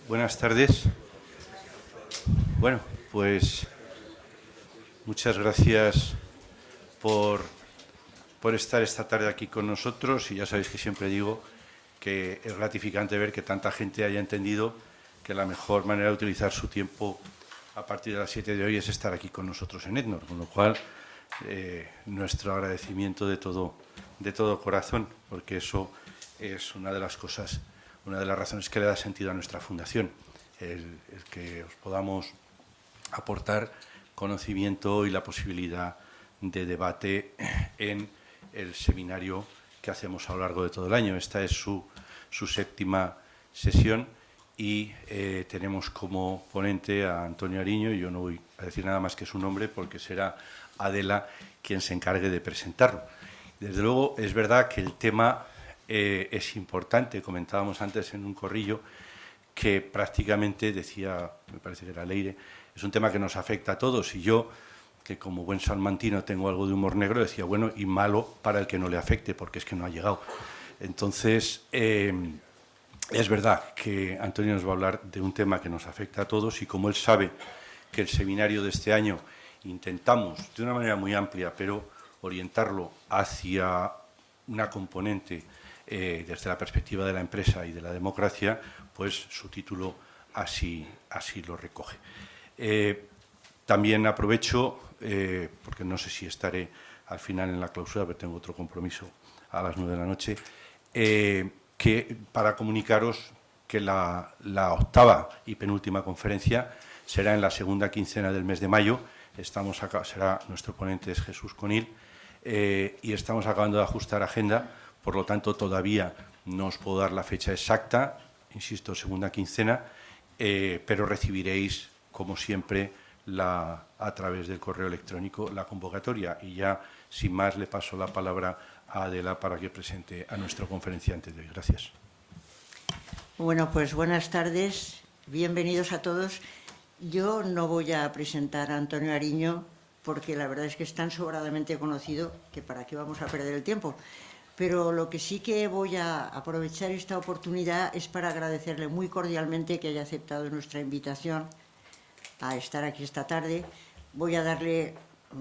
Buenas tardes. Bueno, pues muchas gracias por estar esta tarde aquí con nosotros, y ya sabéis que siempre digo que es gratificante ver que tanta gente haya entendido que la mejor manera de utilizar su tiempo a partir de las 7 de hoy es estar aquí con nosotros en EDNOR, con lo cual nuestro agradecimiento de todo corazón, porque eso es una de las cosas, una de las razones que le da sentido a nuestra fundación, el que os podamos aportar conocimiento y la posibilidad de debate en el seminario que hacemos a lo largo de todo el año. Esta es su séptima sesión y tenemos como ponente a Antonio Ariño, y yo no voy a decir nada más que su nombre porque será Adela quien se encargue de presentarlo. Desde luego es verdad que el tema es importante. Comentábamos antes en un corrillo que prácticamente, decía, me parece que era Leire, es un tema que nos afecta a todos, y yo, que como buen salmantino tengo algo de humor negro, decía, bueno, y malo para el que no le afecte, porque es que no ha llegado. Entonces, es verdad que Antonio nos va a hablar de un tema que nos afecta a todos, y como él sabe que el seminario de este año intentamos, de una manera muy amplia, pero orientarlo hacia una componente desde la perspectiva de la empresa y de la democracia, pues su título así lo recoge. También aprovecho, porque no sé si estaré al final en la clausura, pero tengo otro compromiso a las 9 de la noche, que para comunicaros que la octava y penúltima conferencia será en la segunda quincena del mes de mayo. Estamos acá, será nuestro ponente es Jesús Conil, y estamos acabando de ajustar agenda, por lo tanto todavía no os puedo dar la fecha exacta, insisto, segunda quincena, pero recibiréis, como siempre, a través del correo electrónico la convocatoria. Y ya, sin más, le paso la palabra a Adela para que presente a nuestro conferenciante de hoy. Gracias. Bueno, pues buenas tardes, bienvenidos a todos. Yo no voy a presentar a Antonio Ariño porque la verdad es que es tan sobradamente conocido que para qué vamos a perder el tiempo. Pero lo que sí que voy a aprovechar esta oportunidad es para agradecerle muy cordialmente que haya aceptado nuestra invitación a estar aquí esta tarde. Voy a darle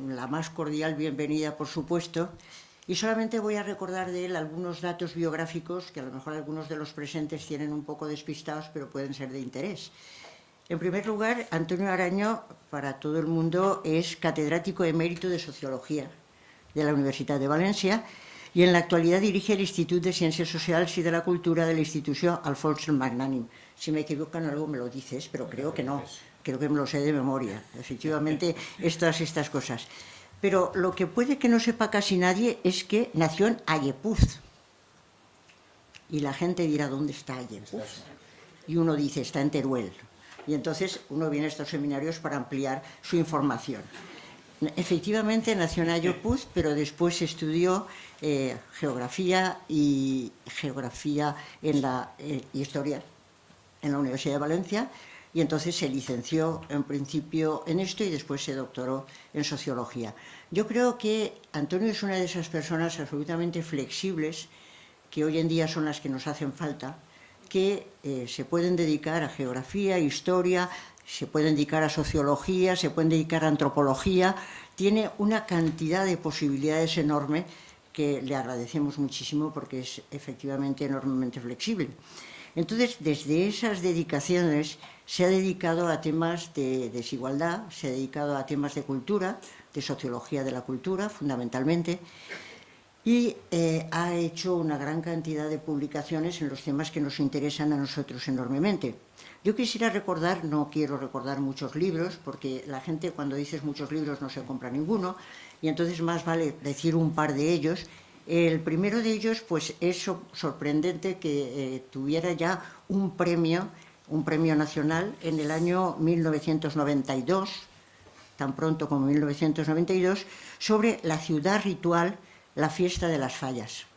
la más cordial bienvenida, por supuesto, y solamente voy a recordar de él algunos datos biográficos que a lo mejor algunos de los presentes tienen un poco despistados, pero pueden ser de interés. En primer lugar, Antonio Ariño, para todo el mundo, es catedrático emérito de Sociología de la Universitat de València y en la actualidad dirige el Instituto de Ciencias Sociales y de la Cultura de la institución Alfons el Magnànim. Si me equivoco en algo me lo dices, pero creo que no, creo que me lo sé de memoria. Efectivamente, es todas estas cosas. Pero lo que puede que no sepa casi nadie es que nació en Ayepuz. Y la gente dirá, ¿dónde está Ayepuz? Y uno dice, está en Teruel. Y entonces uno viene a estos seminarios para ampliar su información. Efectivamente nació en Ayepuz, pero después estudió geografía y historia en la Universidad de Valencia, y entonces se licenció en principio en esto y después se doctoró en sociología. Yo creo que Antonio es una de esas personas absolutamente flexibles que hoy en día son las que nos hacen falta, que se pueden dedicar a geografía, historia, se pueden dedicar a sociología, se pueden dedicar a antropología. Tiene una cantidad de posibilidades enorme que le agradecemos muchísimo porque es efectivamente enormemente flexible. Entonces, desde esas dedicaciones se ha dedicado a temas de desigualdad, se ha dedicado a temas de cultura, de sociología de la cultura, fundamentalmente, y ha hecho una gran cantidad de publicaciones en los temas que nos interesan a nosotros enormemente. Yo quisiera recordar, no quiero recordar muchos libros, porque la gente cuando dices muchos libros no se compra ninguno, y entonces más vale decir un par de ellos. El primero de ellos, pues es sorprendente que tuviera ya un premio nacional en el año 1992, tan pronto como 1992, sobre la ciudad ritual, la fiesta de las fallas.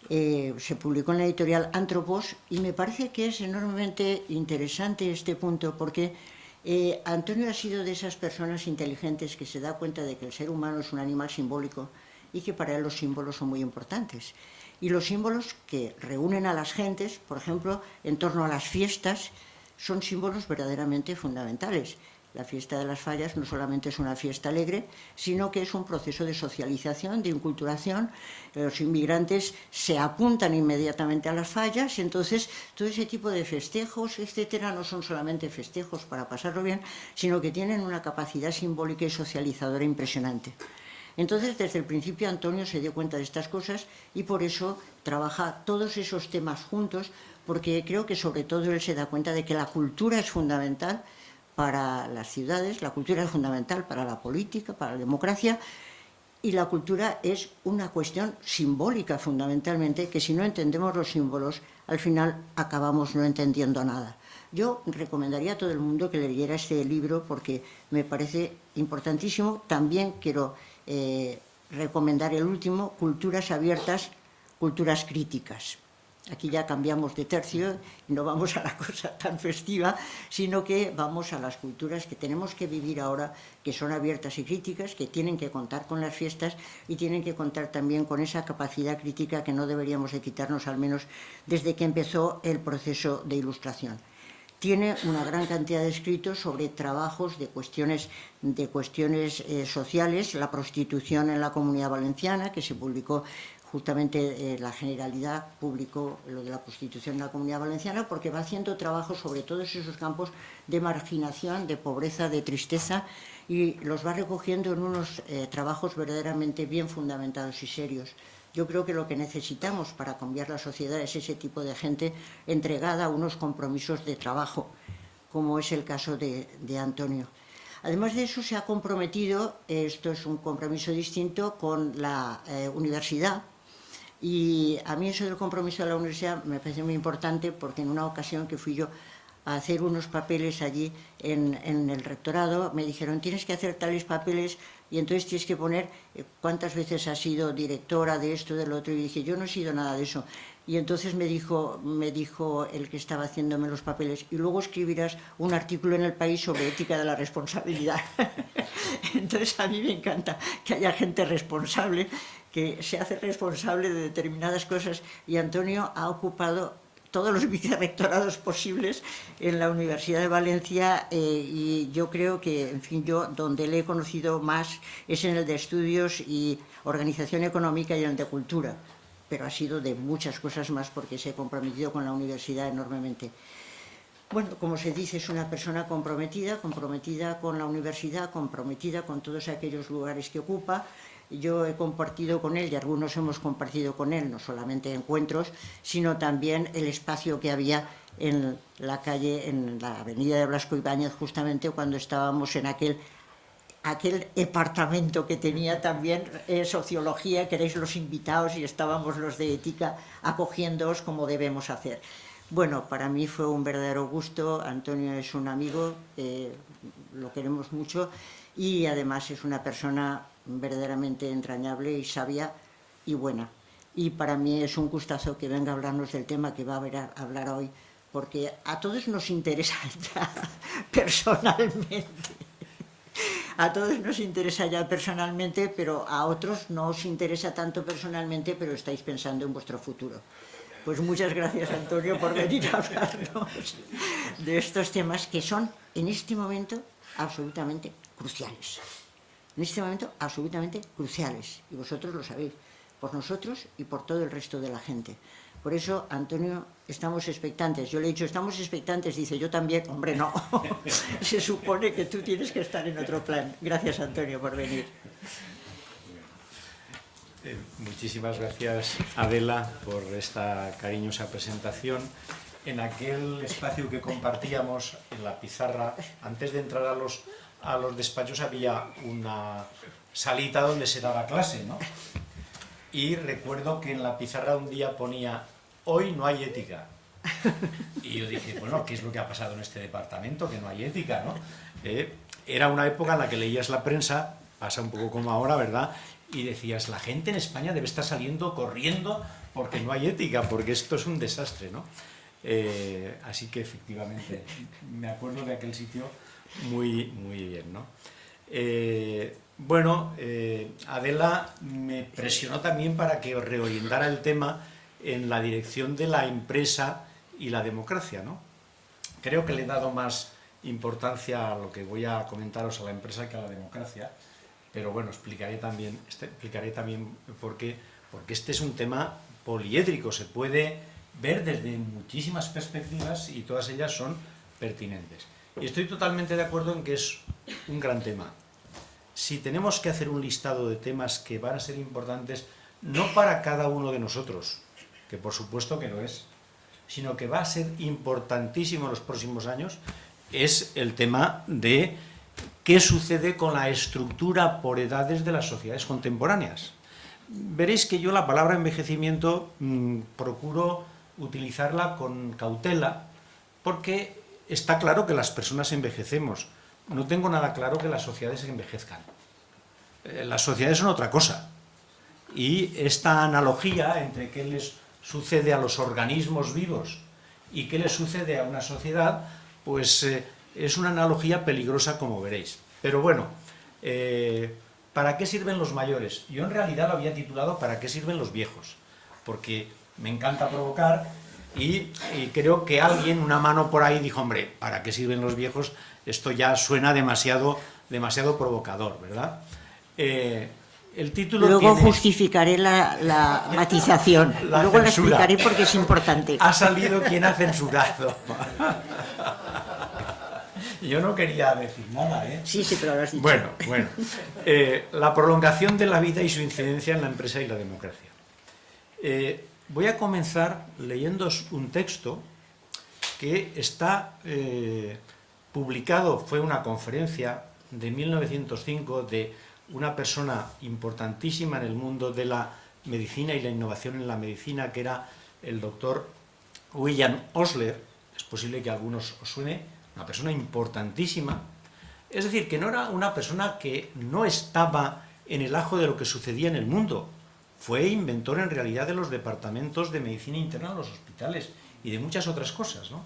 Se publicó en la editorial Antropos y me parece que es enormemente interesante este punto porque Antonio ha sido de esas personas inteligentes que se da cuenta de que el ser humano es un animal simbólico y que para él los símbolos son muy importantes. Y los símbolos que reúnen a las gentes, por ejemplo, en torno a las fiestas, son símbolos verdaderamente fundamentales. La fiesta de las fallas no solamente es una fiesta alegre, sino que es un proceso de socialización, de inculturación. Los inmigrantes se apuntan inmediatamente a las fallas, entonces todo ese tipo de festejos, etcétera, no son solamente festejos para pasarlo bien, sino que tienen una capacidad simbólica y socializadora impresionante. Entonces, desde el principio, Antonio se dio cuenta de estas cosas y por eso trabaja todos esos temas juntos, porque creo que sobre todo él se da cuenta de que la cultura es fundamental para las ciudades, la cultura es fundamental para la política, para la democracia, y la cultura es una cuestión simbólica fundamentalmente, que si no entendemos los símbolos, al final acabamos no entendiendo nada. Yo recomendaría a todo el mundo que leyera este libro porque me parece importantísimo. También quiero recomendar el último, Culturas abiertas, culturas críticas. Aquí ya cambiamos de tercio y no vamos a la cosa tan festiva, sino que vamos a las culturas que tenemos que vivir ahora, que son abiertas y críticas, que tienen que contar con las fiestas y tienen que contar también con esa capacidad crítica que no deberíamos de quitarnos, al menos desde que empezó el proceso de Ilustración. Tiene una gran cantidad de escritos sobre trabajos de cuestiones sociales, la prostitución en la Comunidad Valenciana, que se publicó justamente la Generalidad publicó lo de la prostitución en la Comunidad Valenciana, porque va haciendo trabajos sobre todos esos campos de marginación, de pobreza, de tristeza, y los va recogiendo en unos trabajos verdaderamente bien fundamentados y serios. Yo creo que lo que necesitamos para cambiar la sociedad es ese tipo de gente entregada a unos compromisos de trabajo, como es el caso de Antonio. Además de eso, se ha comprometido, esto es un compromiso distinto, con la universidad. Y a mí eso del compromiso de la universidad me parece muy importante, porque en una ocasión que fui yo a hacer unos papeles allí en el rectorado, me dijeron, tienes que hacer tales papeles y entonces tienes que poner cuántas veces has sido directora de esto, del otro, y dije, yo no he sido nada de eso. Y entonces me dijo el que estaba haciéndome los papeles, y luego escribirás un artículo en El País sobre ética de la responsabilidad. Entonces a mí me encanta que haya gente responsable, que se hace responsable de determinadas cosas, y Antonio ha ocupado todos los vicerrectorados posibles en la Universidad de Valencia, y yo creo que, en fin, yo donde le he conocido más es en el de Estudios y Organización Económica y en el de Cultura, pero ha sido de muchas cosas más porque se ha comprometido con la universidad enormemente. Bueno, como se dice, es una persona comprometida con la universidad, comprometida con todos aquellos lugares que ocupa. Yo he compartido con él, y algunos hemos compartido con él, no solamente encuentros, sino también el espacio que había en la calle, en la avenida de Blasco Ibáñez, justamente cuando estábamos en aquel departamento que tenía también sociología, que erais los invitados y estábamos los de ética acogiéndoos como debemos hacer. Bueno, para mí fue un verdadero gusto. Antonio es un amigo, lo queremos mucho, y además es una persona verdaderamente entrañable y sabia y buena. Y para mí es un gustazo que venga a hablarnos del tema que va a hablar hoy, porque a todos nos interesa ya personalmente. A todos nos interesa ya personalmente, pero a otros no os interesa tanto personalmente, pero estáis pensando en vuestro futuro. Pues muchas gracias, Antonio, por venir a hablarnos de estos temas que son, en este momento, absolutamente cruciales. En este momento, absolutamente cruciales. Y vosotros lo sabéis, por nosotros y por todo el resto de la gente. Por eso, Antonio, estamos expectantes. Yo le he dicho, estamos expectantes. Dice, yo también. Hombre, no. Se supone que tú tienes que estar en otro plan. Gracias, Antonio, por venir. Muchísimas gracias, Adela, por esta cariñosa presentación. En aquel espacio que compartíamos en la pizarra, antes de entrar a los despachos había una salita donde se daba clase, ¿no? Y recuerdo que en la pizarra un día ponía, hoy no hay ética. Y yo dije, bueno, ¿qué es lo que ha pasado en este departamento? Que no hay ética, ¿no? Era una época en la que leías la prensa, pasa un poco como ahora, ¿verdad? Y decías, la gente en España debe estar saliendo corriendo porque no hay ética, porque esto es un desastre, ¿no? Así que efectivamente, me acuerdo de aquel sitio muy, muy bien, ¿no? Adela me presionó también para que reorientara el tema en la dirección de la empresa y la democracia, ¿no? creo que le he dado más importancia a lo que voy a comentaros a la empresa que a la democracia, pero bueno, explicaré también por qué, porque este es un tema poliédrico, se puede ver desde muchísimas perspectivas y todas ellas son pertinentes. Y estoy totalmente de acuerdo en que es un gran tema. Si tenemos que hacer un listado de temas que van a ser importantes, no para cada uno de nosotros, que por supuesto que lo es, sino que va a ser importantísimo en los próximos años, es el tema de qué sucede con la estructura por edades de las sociedades contemporáneas. Veréis que yo la palabra envejecimiento procuro utilizarla con cautela, porque está claro que las personas envejecemos. No tengo nada claro que las sociedades envejezcan. Las sociedades son otra cosa. Y esta analogía entre qué les sucede a los organismos vivos y qué les sucede a una sociedad, pues es una analogía peligrosa, como veréis. Pero bueno, ¿para qué sirven los mayores? Yo en realidad lo había titulado ¿para qué sirven los viejos? Porque me encanta provocar y creo que alguien, una mano por ahí, dijo, hombre, ¿para qué sirven los viejos? Esto ya suena demasiado provocador, ¿verdad? El título luego tiene... justificaré la matización, luego la explicaré porque es importante. Ha salido quien ha censurado. Yo no quería decir nada, ¿eh? Sí, pero lo has dicho. Bueno. La prolongación de la vida y su incidencia en la empresa y la democracia. Voy a comenzar leyéndoos un texto que está publicado, fue una conferencia de 1905 de una persona importantísima en el mundo de la medicina y la innovación en la medicina, que era el doctor William Osler. Es posible que a algunos os suene, una persona importantísima. Es decir, que no era una persona que no estaba en el ajo de lo que sucedía en el mundo. Fue inventor en realidad de los departamentos de medicina interna en los hospitales y de muchas otras cosas, ¿no?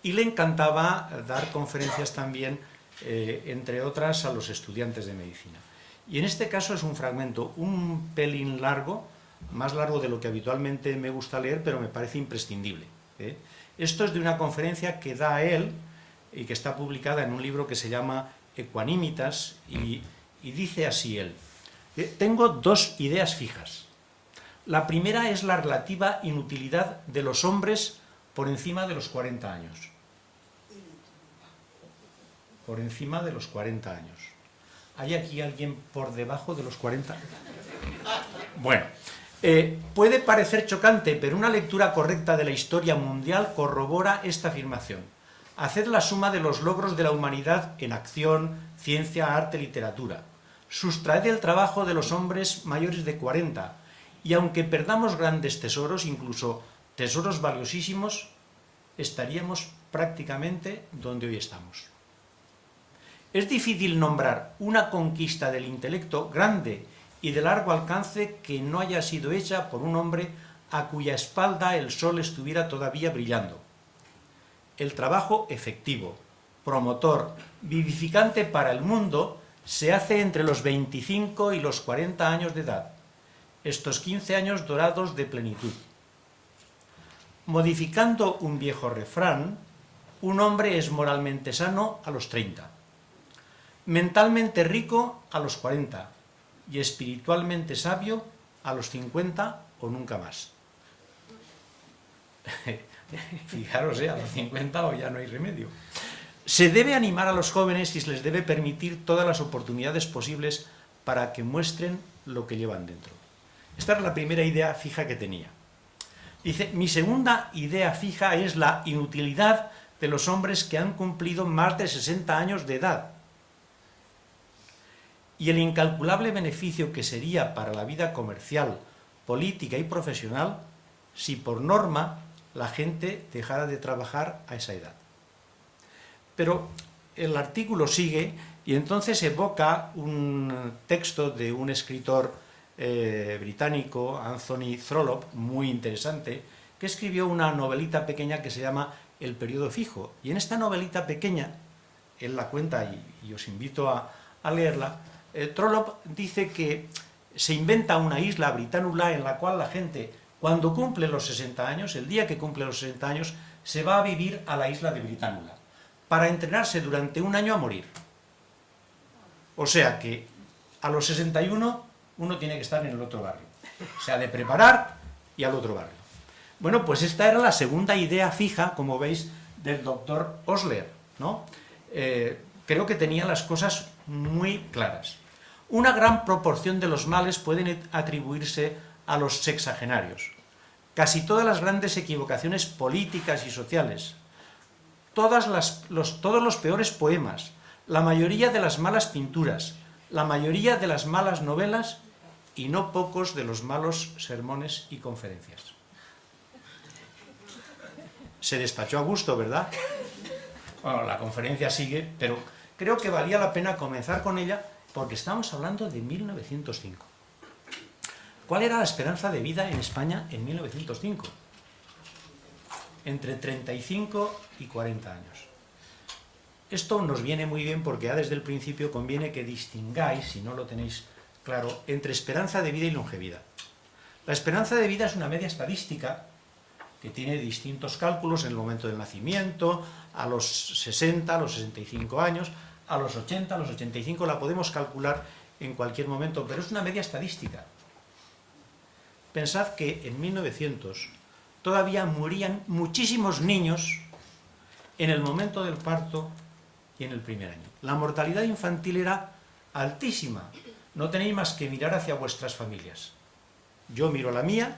Y le encantaba dar conferencias también, entre otras, a los estudiantes de medicina. Y en este caso es un fragmento un pelín largo, más largo de lo que habitualmente me gusta leer, pero me parece imprescindible, ¿eh? Esto es de una conferencia que da él y que está publicada en un libro que se llama Equanimitas, y dice así él: tengo dos ideas fijas. La primera es la relativa inutilidad de los hombres por encima de los 40 años. Por encima de los 40 años. ¿Hay aquí alguien por debajo de los 40? Bueno, puede parecer chocante, pero una lectura correcta de la historia mundial corrobora esta afirmación. Haced la suma de los logros de la humanidad en acción, ciencia, arte, literatura. Sustraed el trabajo de los hombres mayores de 40, y aunque perdamos grandes tesoros, incluso tesoros valiosísimos, estaríamos prácticamente donde hoy estamos. Es difícil nombrar una conquista del intelecto grande y de largo alcance que no haya sido hecha por un hombre a cuya espalda el sol estuviera todavía brillando. El trabajo efectivo, promotor, vivificante para el mundo, se hace entre los 25 y los 40 años de edad, estos 15 años dorados de plenitud. Modificando un viejo refrán, un hombre es moralmente sano a los 30, mentalmente rico a los 40 y espiritualmente sabio a los 50 o nunca más. Fijaros, a los 50 o ya no hay remedio. Se debe animar a los jóvenes y se les debe permitir todas las oportunidades posibles para que muestren lo que llevan dentro. Esta era la primera idea fija que tenía. Dice, mi segunda idea fija es la inutilidad de los hombres que han cumplido más de 60 años de edad y el incalculable beneficio que sería para la vida comercial, política y profesional si por norma la gente dejara de trabajar a esa edad. Pero el artículo sigue y entonces evoca un texto de un escritor británico, Anthony Trollope, muy interesante, que escribió una novelita pequeña que se llama El periodo fijo. Y en esta novelita pequeña, él la cuenta y os invito a leerla, Trollope dice que se inventa una isla, Británula, en la cual la gente, cuando cumple los 60 años, el día que cumple los 60 años, se va a vivir a la isla de Británula. para entrenarse durante un año a morir. O sea que a los 61 uno tiene que estar en el otro barrio. O sea, de preparar y al otro barrio. Bueno, pues esta era la segunda idea fija, como veis, del doctor Osler, ¿no? Creo que tenía las cosas muy claras. Una gran proporción de los males pueden atribuirse a los sexagenarios. Casi todas las grandes equivocaciones políticas y sociales, todos los peores poemas, la mayoría de las malas pinturas, la mayoría de las malas novelas y no pocos de los malos sermones y conferencias. Se despachó a gusto, ¿verdad? Bueno, la conferencia sigue, pero creo que valía la pena comenzar con ella porque estamos hablando de 1905. ¿Cuál era la esperanza de vida en España en 1905? Entre 35 y 40 años. Esto nos viene muy bien porque ya desde el principio conviene que distingáis, si no lo tenéis claro, entre esperanza de vida y longevidad. La esperanza de vida es una media estadística que tiene distintos cálculos en el momento del nacimiento, a los 60, a los 65 años, a los 80, a los 85, la podemos calcular en cualquier momento, pero es una media estadística. Pensad que en 1900 todavía morían muchísimos niños en el momento del parto y en el primer año. La mortalidad infantil era altísima. No tenéis más que mirar hacia vuestras familias. Yo miro la mía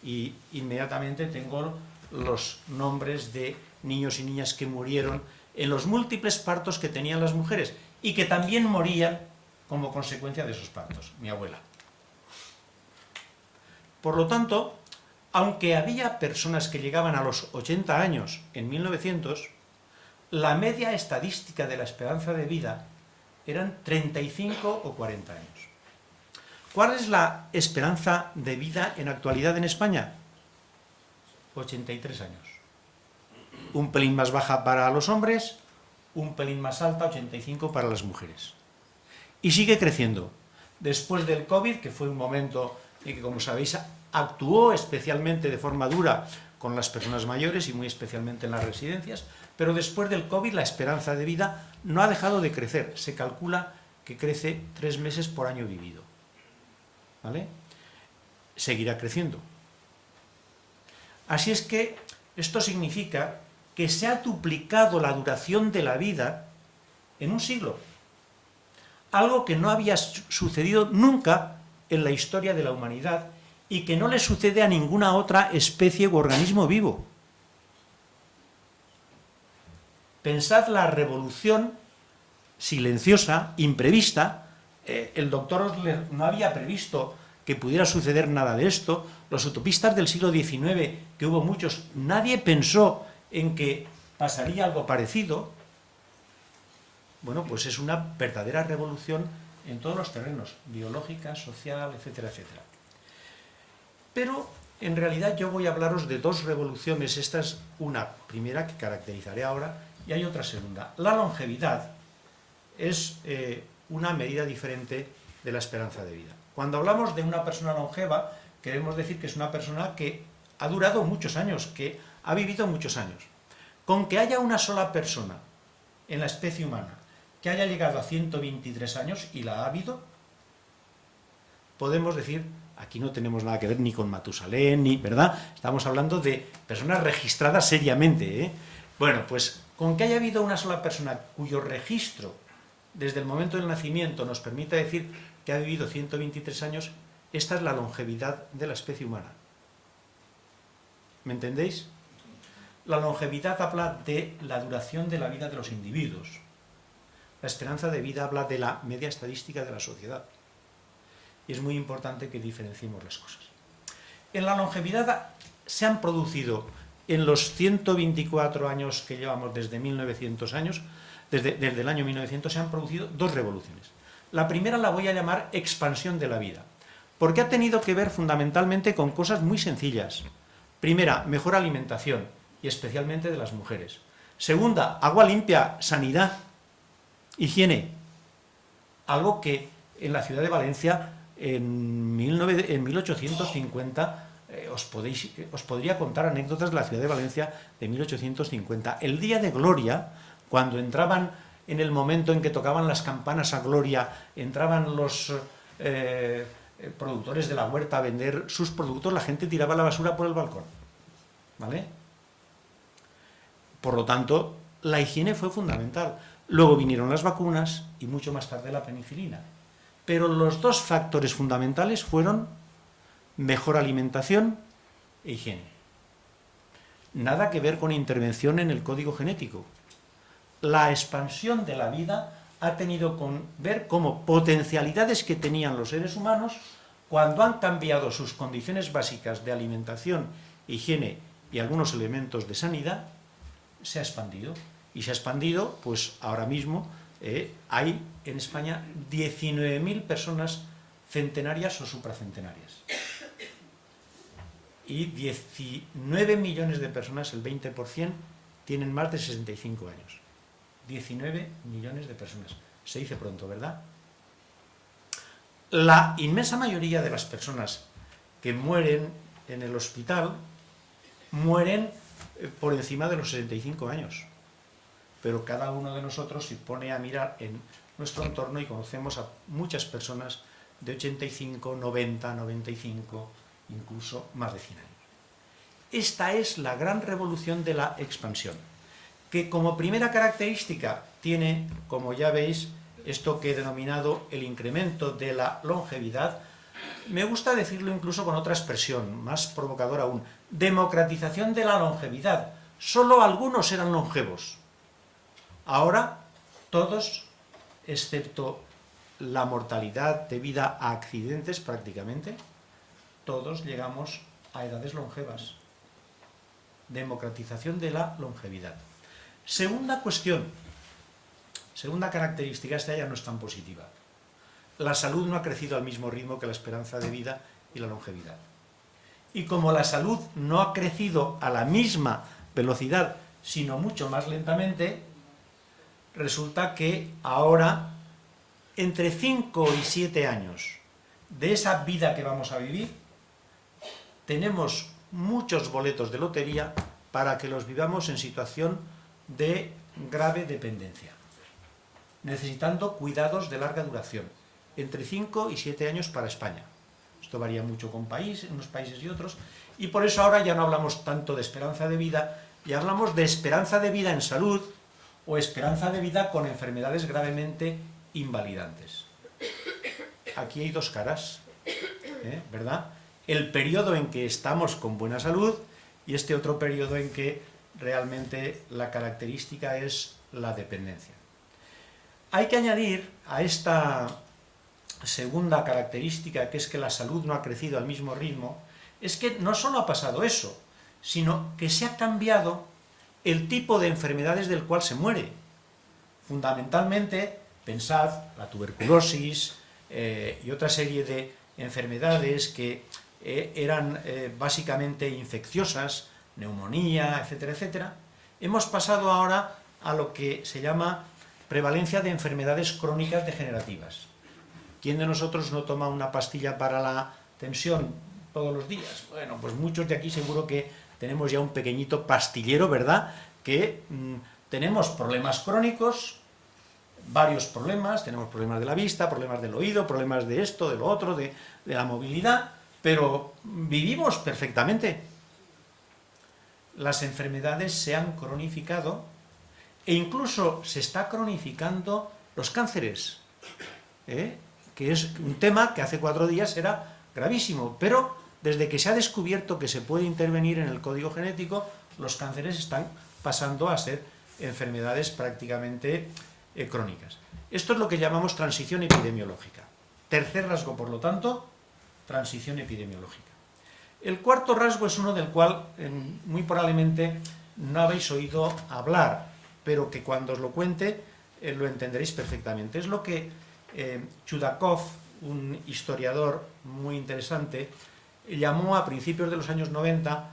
y inmediatamente tengo los nombres de niños y niñas que murieron en los múltiples partos que tenían las mujeres y que también morían como consecuencia de esos partos. Mi abuela. Por lo tanto, aunque había personas que llegaban a los 80 años en 1900, la media estadística de la esperanza de vida eran 35 o 40 años. ¿Cuál es la esperanza de vida en actualidad en España? 83 años. Un pelín más baja para los hombres, un pelín más alta, 85 para las mujeres. Y sigue creciendo. Después del COVID, que fue un momento en que, como sabéis, actuó especialmente de forma dura con las personas mayores y muy especialmente en las residencias, pero después del COVID la esperanza de vida no ha dejado de crecer. Se calcula que crece 3 meses por año vivido. ¿Vale? Seguirá creciendo. Así es que esto significa que se ha duplicado la duración de la vida en un siglo. Algo que no había sucedido nunca en la historia de la humanidad y que no le sucede a ninguna otra especie u organismo vivo. Pensad la revolución silenciosa, imprevista. El doctor Osler no había previsto que pudiera suceder nada de esto. Los utopistas del siglo XIX, que hubo muchos, nadie pensó en que pasaría algo parecido. Bueno, pues es una verdadera revolución en todos los terrenos, biológica, social, etcétera, etcétera. Pero, en realidad, yo voy a hablaros de 2 revoluciones. Esta es una primera que caracterizaré ahora, y hay otra segunda. La longevidad es una medida diferente de la esperanza de vida. Cuando hablamos de una persona longeva, queremos decir que es una persona que ha durado muchos años, que ha vivido muchos años. Con que haya una sola persona en la especie humana que haya llegado a 123 años, y la ha habido, podemos decir, aquí no tenemos nada que ver ni con Matusalén, ni, ¿verdad? Estamos hablando de personas registradas seriamente, ¿eh? Bueno, pues con que haya habido una sola persona cuyo registro desde el momento del nacimiento nos permita decir que ha vivido 123 años, esta es la longevidad de la especie humana. ¿Me entendéis? La longevidad habla de la duración de la vida de los individuos. La esperanza de vida habla de la media estadística de la sociedad. Y es muy importante que diferenciemos las cosas. En la longevidad se han producido, en los 124 años que llevamos desde 1900 años, desde el año 1900, se han producido 2 revoluciones. La primera la voy a llamar expansión de la vida, porque ha tenido que ver fundamentalmente con cosas muy sencillas. Primera, mejor alimentación, y especialmente de las mujeres. Segunda, agua limpia, sanidad, higiene. Algo que en la ciudad de Valencia, en 1850, os podría contar anécdotas de la ciudad de Valencia de 1850. El día de gloria, Cuando entraban en el momento en que tocaban las campanas a gloria, entraban los productores de la huerta a vender sus productos, la gente tiraba la basura por el balcón, ¿vale? Por lo tanto, la higiene fue fundamental. Luego vinieron las vacunas y mucho más tarde la penicilina. Pero los dos factores fundamentales fueron mejor alimentación e higiene. Nada que ver con intervención en el código genético. La expansión de la vida ha tenido que ver cómo potencialidades que tenían los seres humanos, cuando han cambiado sus condiciones básicas de alimentación, higiene y algunos elementos de sanidad, se ha expandido. Y se ha expandido, pues ahora mismo hay en España 19.000 personas centenarias o supracentenarias. Y 19 millones de personas, el 20%, tienen más de 65 años. 19 millones de personas. Se dice pronto, ¿verdad? La inmensa mayoría de las personas que mueren en el hospital mueren por encima de los 65 años. Pero cada uno de nosotros se pone a mirar en nuestro entorno y conocemos a muchas personas de 85, 90, 95, incluso más de 100 años. Esta es la gran revolución de la expansión, que como primera característica tiene, como ya veis, esto que he denominado el incremento de la longevidad. Me gusta decirlo incluso con otra expresión, más provocadora aún: democratización de la longevidad. Solo algunos eran longevos. Ahora, todos, excepto la mortalidad debida a accidentes prácticamente, todos llegamos a edades longevas. Democratización de la longevidad. Segunda cuestión, segunda característica, esta ya no es tan positiva. La salud no ha crecido al mismo ritmo que la esperanza de vida y la longevidad. Y como la salud no ha crecido a la misma velocidad, sino mucho más lentamente, resulta que ahora, entre 5 y 7 años de esa vida que vamos a vivir, tenemos muchos boletos de lotería para que los vivamos en situación de grave dependencia, necesitando cuidados de larga duración, entre 5 y 7 años para España. Esto varía mucho con unos países y otros, y por eso ahora ya no hablamos tanto de esperanza de vida, y hablamos de esperanza de vida en salud, o esperanza de vida con enfermedades gravemente invalidantes. Aquí hay dos caras, ¿verdad? El periodo en que estamos con buena salud y este otro periodo en que realmente la característica es la dependencia. Hay que añadir a esta segunda característica, que es que la salud no ha crecido al mismo ritmo, es que no solo ha pasado eso, sino que se ha cambiado el tipo de enfermedades del cual se muere. Fundamentalmente, pensad, la tuberculosis y otra serie de enfermedades que eran básicamente infecciosas, neumonía, etcétera, etcétera. Hemos pasado ahora a lo que se llama prevalencia de enfermedades crónicas degenerativas. ¿Quién de nosotros no toma una pastilla para la tensión todos los días? Bueno, pues muchos de aquí seguro que tenemos ya un pequeñito pastillero, ¿verdad? Que tenemos problemas crónicos, varios problemas, tenemos problemas de la vista, problemas del oído, problemas de esto, de lo otro, de la movilidad, pero vivimos perfectamente. Las enfermedades se han cronificado e incluso se está cronificando los cánceres, que es un tema que hace 4 días era gravísimo, pero desde que se ha descubierto que se puede intervenir en el código genético, los cánceres están pasando a ser enfermedades prácticamente crónicas. Esto es lo que llamamos transición epidemiológica. Tercer rasgo, por lo tanto, transición epidemiológica. El cuarto rasgo es uno del cual muy probablemente no habéis oído hablar, pero que cuando os lo cuente lo entenderéis perfectamente. Es lo que Chudakov, un historiador muy interesante, llamó a principios de los años 90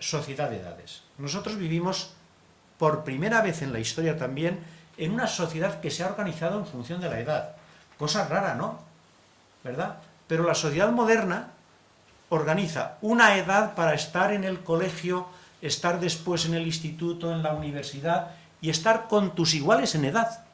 sociedad de edades. Nosotros vivimos por primera vez en la historia también en una sociedad que se ha organizado en función de la edad. Cosa rara, ¿no? ¿Verdad? Pero la sociedad moderna organiza una edad para estar en el colegio, estar después en el instituto, en la universidad, y estar con tus iguales en edad.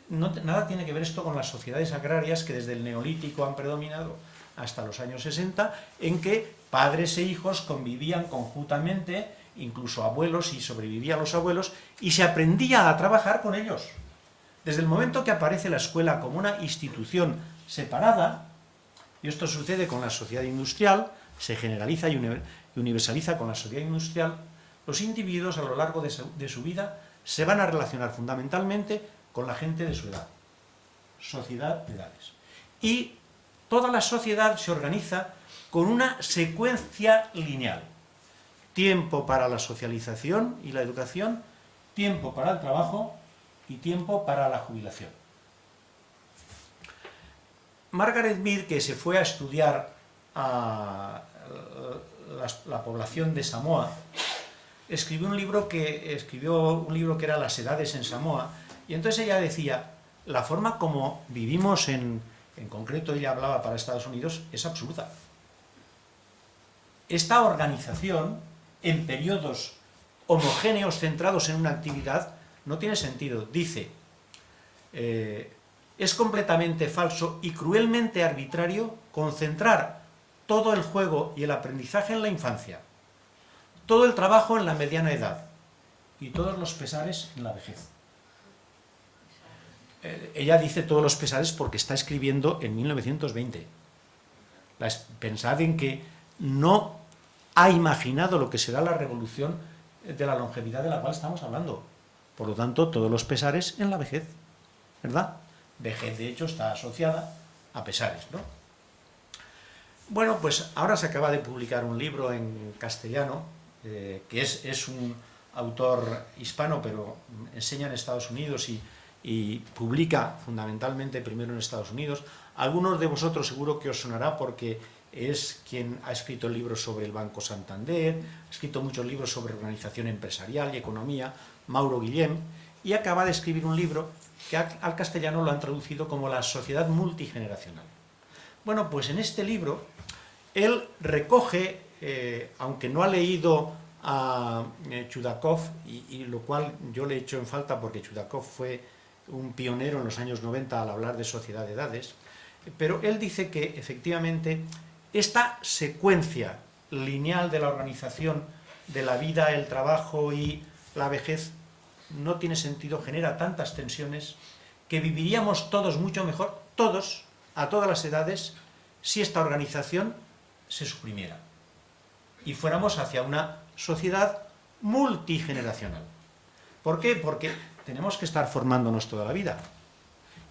Nada tiene que ver esto con las sociedades agrarias que desde el Neolítico han predominado hasta los años 60, en que padres e hijos convivían conjuntamente, incluso abuelos, y sobrevivían los abuelos, y se aprendía a trabajar con ellos. Desde el momento que aparece la escuela como una institución separada, y esto sucede con la sociedad industrial, se generaliza y universaliza con la sociedad industrial, los individuos a lo largo de su vida se van a relacionar fundamentalmente con la gente de su edad. Sociedad de edades. Y toda la sociedad se organiza con una secuencia lineal. Tiempo para la socialización y la educación, tiempo para el trabajo y tiempo para la jubilación. Margaret Mead, que se fue a estudiar a la población de Samoa, escribió un libro que era Las edades en Samoa, y entonces ella decía, la forma como vivimos en concreto, ella hablaba para Estados Unidos, es absurda. Esta organización, en periodos homogéneos centrados en una actividad, no tiene sentido. Dice, es completamente falso y cruelmente arbitrario concentrar todo el juego y el aprendizaje en la infancia, todo el trabajo en la mediana edad y todos los pesares en la vejez. Ella dice todos los pesares porque está escribiendo en 1920. Pensad en que no ha imaginado lo que será la revolución de la longevidad de la cual estamos hablando. Por lo tanto, todos los pesares en la vejez, ¿verdad? Vejez, de hecho, está asociada a pesares, ¿no? Bueno, pues ahora se acaba de publicar un libro en castellano, que es un autor hispano, pero enseña en Estados Unidos y publica fundamentalmente primero en Estados Unidos. Algunos de vosotros seguro que os sonará porque es quien ha escrito libros sobre el Banco Santander, ha escrito muchos libros sobre organización empresarial y economía, Mauro Guillem, y acaba de escribir un libro que al castellano lo han traducido como La sociedad multigeneracional. Bueno, pues en este libro él recoge, aunque no ha leído a Chudakov, y lo cual yo le echo en falta porque Chudakov fue un pionero en los años 90 al hablar de sociedad de edades, pero él dice que efectivamente esta secuencia lineal de la organización de la vida, el trabajo y la vejez no tiene sentido, genera tantas tensiones que viviríamos todos mucho mejor, todos, a todas las edades, si esta organización se suprimiera y fuéramos hacia una sociedad multigeneracional. ¿Por qué? Porque tenemos que estar formándonos toda la vida.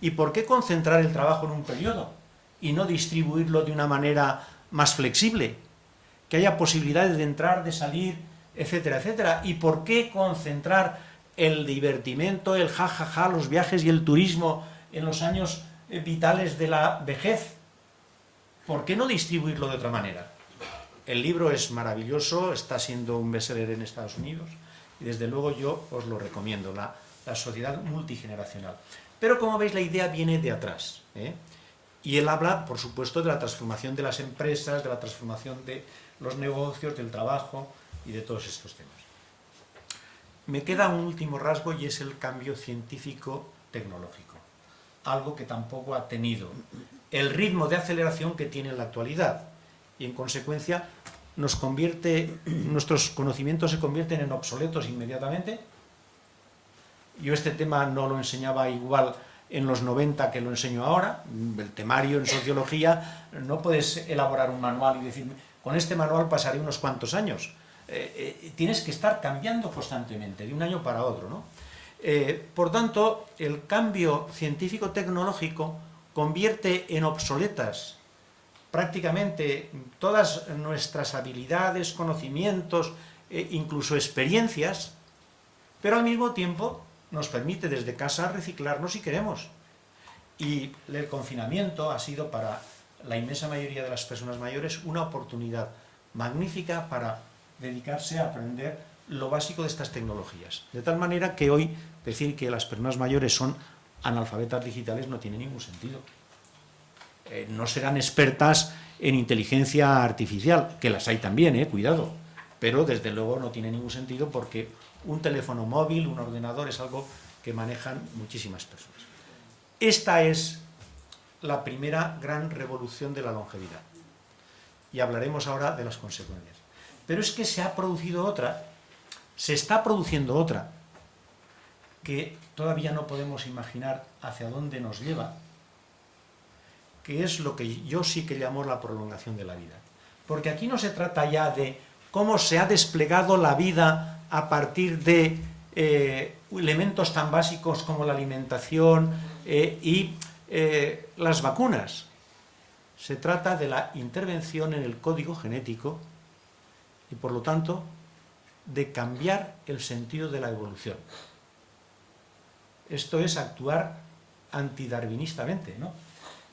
¿Y por qué concentrar el trabajo en un periodo y no distribuirlo de una manera más flexible? Que haya posibilidades de entrar, de salir, etcétera, etcétera. ¿Y por qué concentrar el divertimento, el jajaja, los viajes y el turismo en los años vitales de la vejez? ¿Por qué no distribuirlo de otra manera? El libro es maravilloso, está siendo un bestseller en Estados Unidos y desde luego yo os lo recomiendo, la sociedad multigeneracional. Pero como veis la idea viene de atrás, ¿eh? Y él habla, por supuesto, de la transformación de las empresas, de la transformación de los negocios, del trabajo y de todos estos temas. Me queda un último rasgo y es el cambio científico-tecnológico, algo que tampoco ha tenido el ritmo de aceleración que tiene en la actualidad y en consecuencia nuestros conocimientos se convierten en obsoletos inmediatamente. Yo este tema no lo enseñaba igual en los 90 que lo enseño ahora. El temario en sociología, no puedes elaborar un manual y decir, con este manual pasaré unos cuantos años. Tienes que estar cambiando constantemente, de un año para otro, ¿no? Por tanto, el cambio científico-tecnológico convierte en obsoletas prácticamente todas nuestras habilidades, conocimientos, incluso experiencias, pero al mismo tiempo nos permite desde casa reciclarnos si queremos. Y el confinamiento ha sido para la inmensa mayoría de las personas mayores una oportunidad magnífica para dedicarse a aprender lo básico de estas tecnologías. De tal manera que hoy decir que las personas mayores son analfabetas digitales no tiene ningún sentido. No serán expertas en inteligencia artificial, que las hay también, cuidado, pero desde luego no tiene ningún sentido porque un teléfono móvil, un ordenador, es algo que manejan muchísimas personas. Esta es la primera gran revolución de la longevidad. Y hablaremos ahora de las consecuencias. Pero es que se ha producido otra, se está produciendo otra, que todavía no podemos imaginar hacia dónde nos lleva, que es lo que yo sí que llamo la prolongación de la vida. Porque aquí no se trata ya de cómo se ha desplegado la vida a partir de elementos tan básicos como la alimentación y las vacunas. Se trata de la intervención en el código genético y, por lo tanto, de cambiar el sentido de la evolución. Esto es actuar antidarwinistamente, ¿no?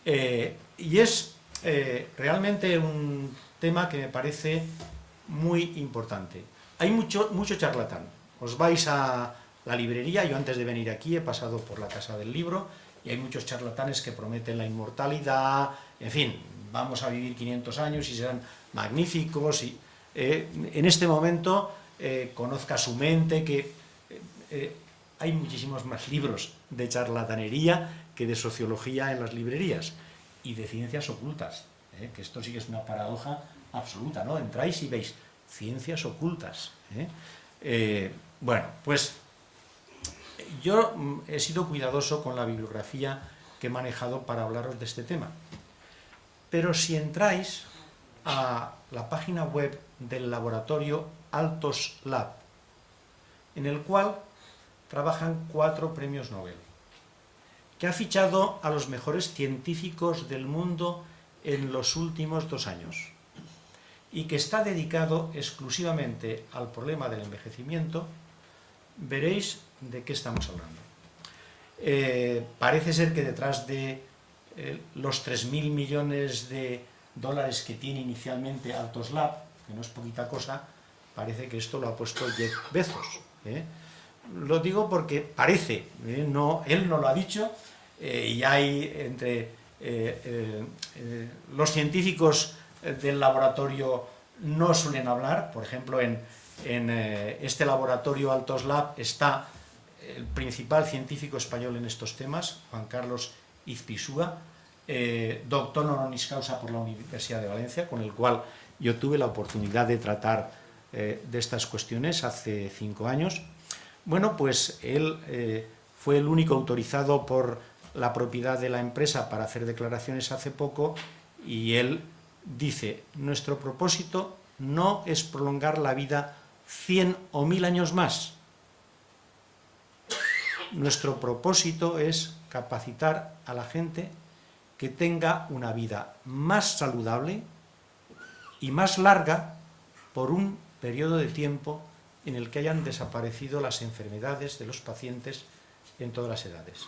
Y es realmente un tema que me parece muy importante. Hay mucho charlatán. Os vais a la librería, yo antes de venir aquí he pasado por la Casa del Libro, y hay muchos charlatanes que prometen la inmortalidad, en fin, vamos a vivir 500 años y serán magníficos, y en este momento conozca su mente que hay muchísimos más libros de charlatanería que de sociología en las librerías, y de ciencias ocultas, que esto sí que es una paradoja absoluta, ¿no? Entráis y veis ciencias ocultas. Bueno, pues yo he sido cuidadoso con la bibliografía que he manejado para hablaros de este tema. Pero si entráis a la página web del laboratorio Altos Lab, en el cual trabajan 4 premios Nobel, que ha fichado a los mejores científicos del mundo en los últimos 2 años, y que está dedicado exclusivamente al problema del envejecimiento, veréis de qué estamos hablando. Parece ser que detrás de los 3.000 millones de dólares que tiene inicialmente Altos Lab, que no es poquita cosa, parece que esto lo ha puesto Jeff Bezos. Lo digo porque parece, no, él no lo ha dicho, y hay entre los científicos del laboratorio no suelen hablar. Por ejemplo, en este laboratorio Altos Lab está el principal científico español en estos temas, Juan Carlos Izpisúa, doctor honoris causa por la Universidad de Valencia, con el cual yo tuve la oportunidad de tratar de estas cuestiones hace 5 años. Bueno, pues él fue el único autorizado por la propiedad de la empresa para hacer declaraciones hace poco, y él dice: nuestro propósito no es prolongar la vida 100 o 1000 años más. Nuestro propósito es capacitar a la gente que tenga una vida más saludable y más larga por un periodo de tiempo en el que hayan desaparecido las enfermedades de los pacientes en todas las edades.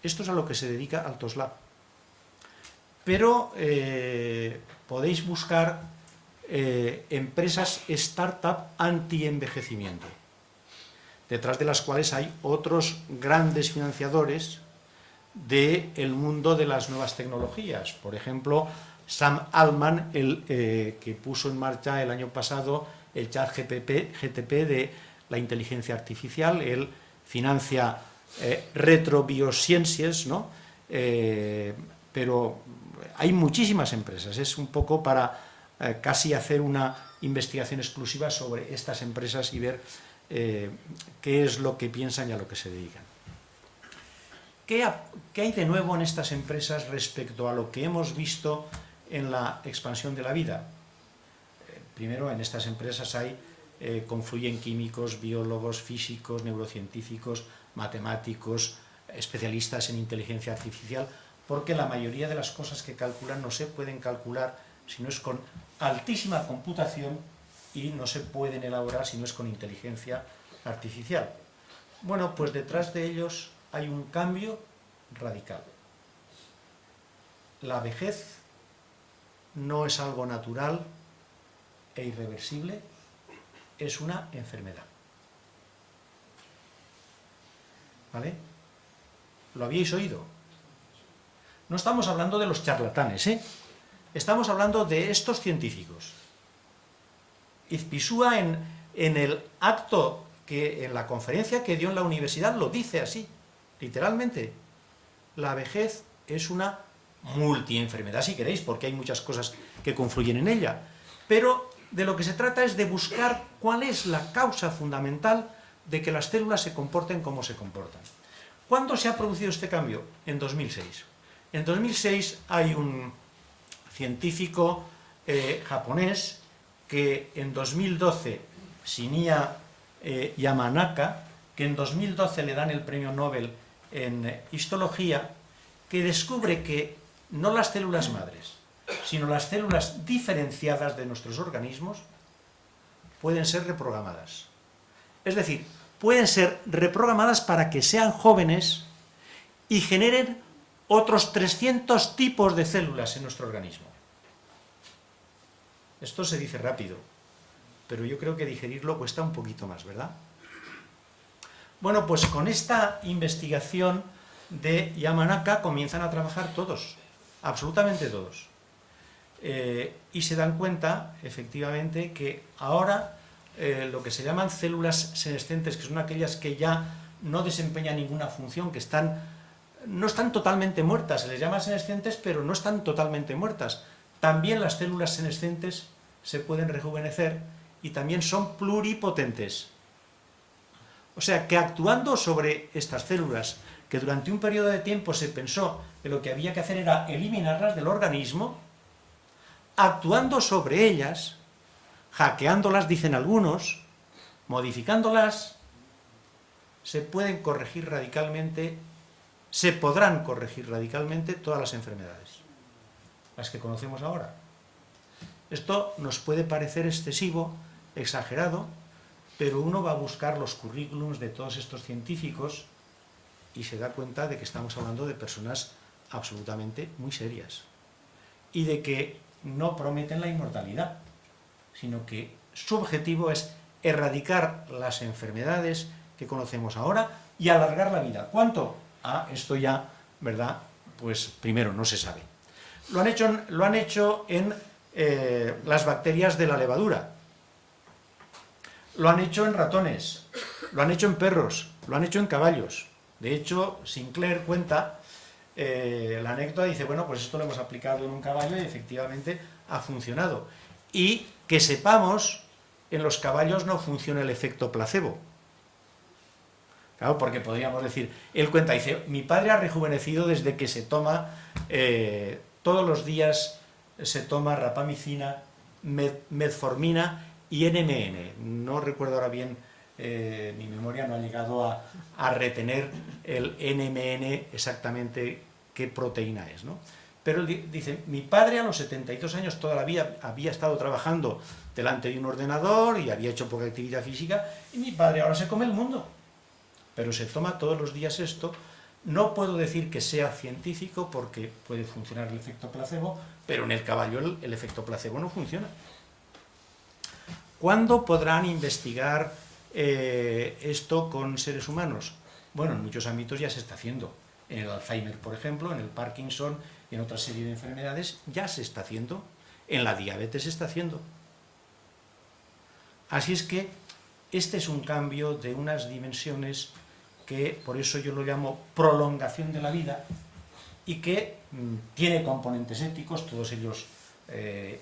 Esto es a lo que se dedica Altos Lab. Pero podéis buscar empresas startup anti-envejecimiento, detrás de las cuales hay otros grandes financiadores del mundo de las nuevas tecnologías. Por ejemplo, Sam Altman, el que puso en marcha el año pasado el ChatGPT de la inteligencia artificial. Él financia Retrobiosciences, ¿no? Pero hay muchísimas empresas. Es un poco para casi hacer una investigación exclusiva sobre estas empresas y ver qué es lo que piensan y a lo que se dedican. ¿Qué hay de nuevo en estas empresas respecto a lo que hemos visto en la expansión de la vida? Primero, en estas empresas confluyen químicos, biólogos, físicos, neurocientíficos, matemáticos, especialistas en inteligencia artificial, porque la mayoría de las cosas que calculan no se pueden calcular si no es con altísima computación, y no se pueden elaborar si no es con inteligencia artificial. Bueno, pues detrás de ellos hay un cambio radical. La vejez no es algo natural e irreversible, es una enfermedad. ¿Vale? ¿Lo habíais oído? No estamos hablando de los charlatanes, ¿eh? Estamos hablando de estos científicos. Izpisua en el acto, en la conferencia que dio en la universidad, lo dice así, literalmente. La vejez es una multienfermedad, si queréis, porque hay muchas cosas que confluyen en ella, pero de lo que se trata es de buscar cuál es la causa fundamental de que las células se comporten como se comportan. ¿Cuándo se ha producido este cambio? En 2006. En 2006 hay un científico japonés que en 2012, Shinya Yamanaka, que en 2012 le dan el premio Nobel en histología, que descubre que no las células madres, sino las células diferenciadas de nuestros organismos pueden ser reprogramadas. Es decir, pueden ser reprogramadas para que sean jóvenes y generen otros 300 tipos de células en nuestro organismo. Esto se dice rápido, pero yo creo que digerirlo cuesta un poquito más, ¿verdad? Bueno, pues con esta investigación de Yamanaka comienzan a trabajar todos, absolutamente todos. Y se dan cuenta, efectivamente, que ahora lo que se llaman células senescentes, que son aquellas que ya no desempeñan ninguna función, que no están totalmente muertas, se les llama senescentes, pero no están totalmente muertas. También las células senescentes se pueden rejuvenecer y también son pluripotentes. O sea, que actuando sobre estas células, que durante un periodo de tiempo se pensó que lo que había que hacer era eliminarlas del organismo, actuando sobre ellas, hackeándolas, dicen algunos, modificándolas, se pueden corregir radicalmente, se podrán corregir radicalmente todas las enfermedades, las que conocemos ahora. Esto nos puede parecer excesivo, exagerado, pero uno va a buscar los currículums de todos estos científicos y se da cuenta de que estamos hablando de personas absolutamente muy serias y de que no prometen la inmortalidad, sino que su objetivo es erradicar las enfermedades que conocemos ahora y alargar la vida. ¿Cuánto? Esto ya, ¿verdad? Pues primero no se sabe. Lo han hecho en las bacterias de la levadura, lo han hecho en ratones, lo han hecho en perros, lo han hecho en caballos. De hecho, Sinclair cuenta la anécdota, dice, bueno, pues esto lo hemos aplicado en un caballo y efectivamente ha funcionado. Y que sepamos, en los caballos no funciona el efecto placebo. Claro, porque podríamos decir, él cuenta, dice, mi padre ha rejuvenecido desde que se toma, todos los días se toma rapamicina, metformina y NMN. No recuerdo ahora bien, mi memoria no ha llegado a retener el NMN exactamente qué proteína es, ¿no? Pero él dice, mi padre a los 72 años toda la vida había estado trabajando delante de un ordenador y había hecho poca actividad física, y mi padre ahora se come el mundo, pero se toma todos los días esto. No puedo decir que sea científico porque puede funcionar el efecto placebo, pero en el caballo el efecto placebo no funciona. ¿Cuándo podrán investigar esto con seres humanos? Bueno, en muchos ámbitos ya se está haciendo. En el Alzheimer, por ejemplo, en el Parkinson y en otra serie de enfermedades ya se está haciendo. En la diabetes se está haciendo. Así es que este es un cambio de unas dimensiones que, por eso yo lo llamo prolongación de la vida, y que tiene componentes éticos. Todos ellos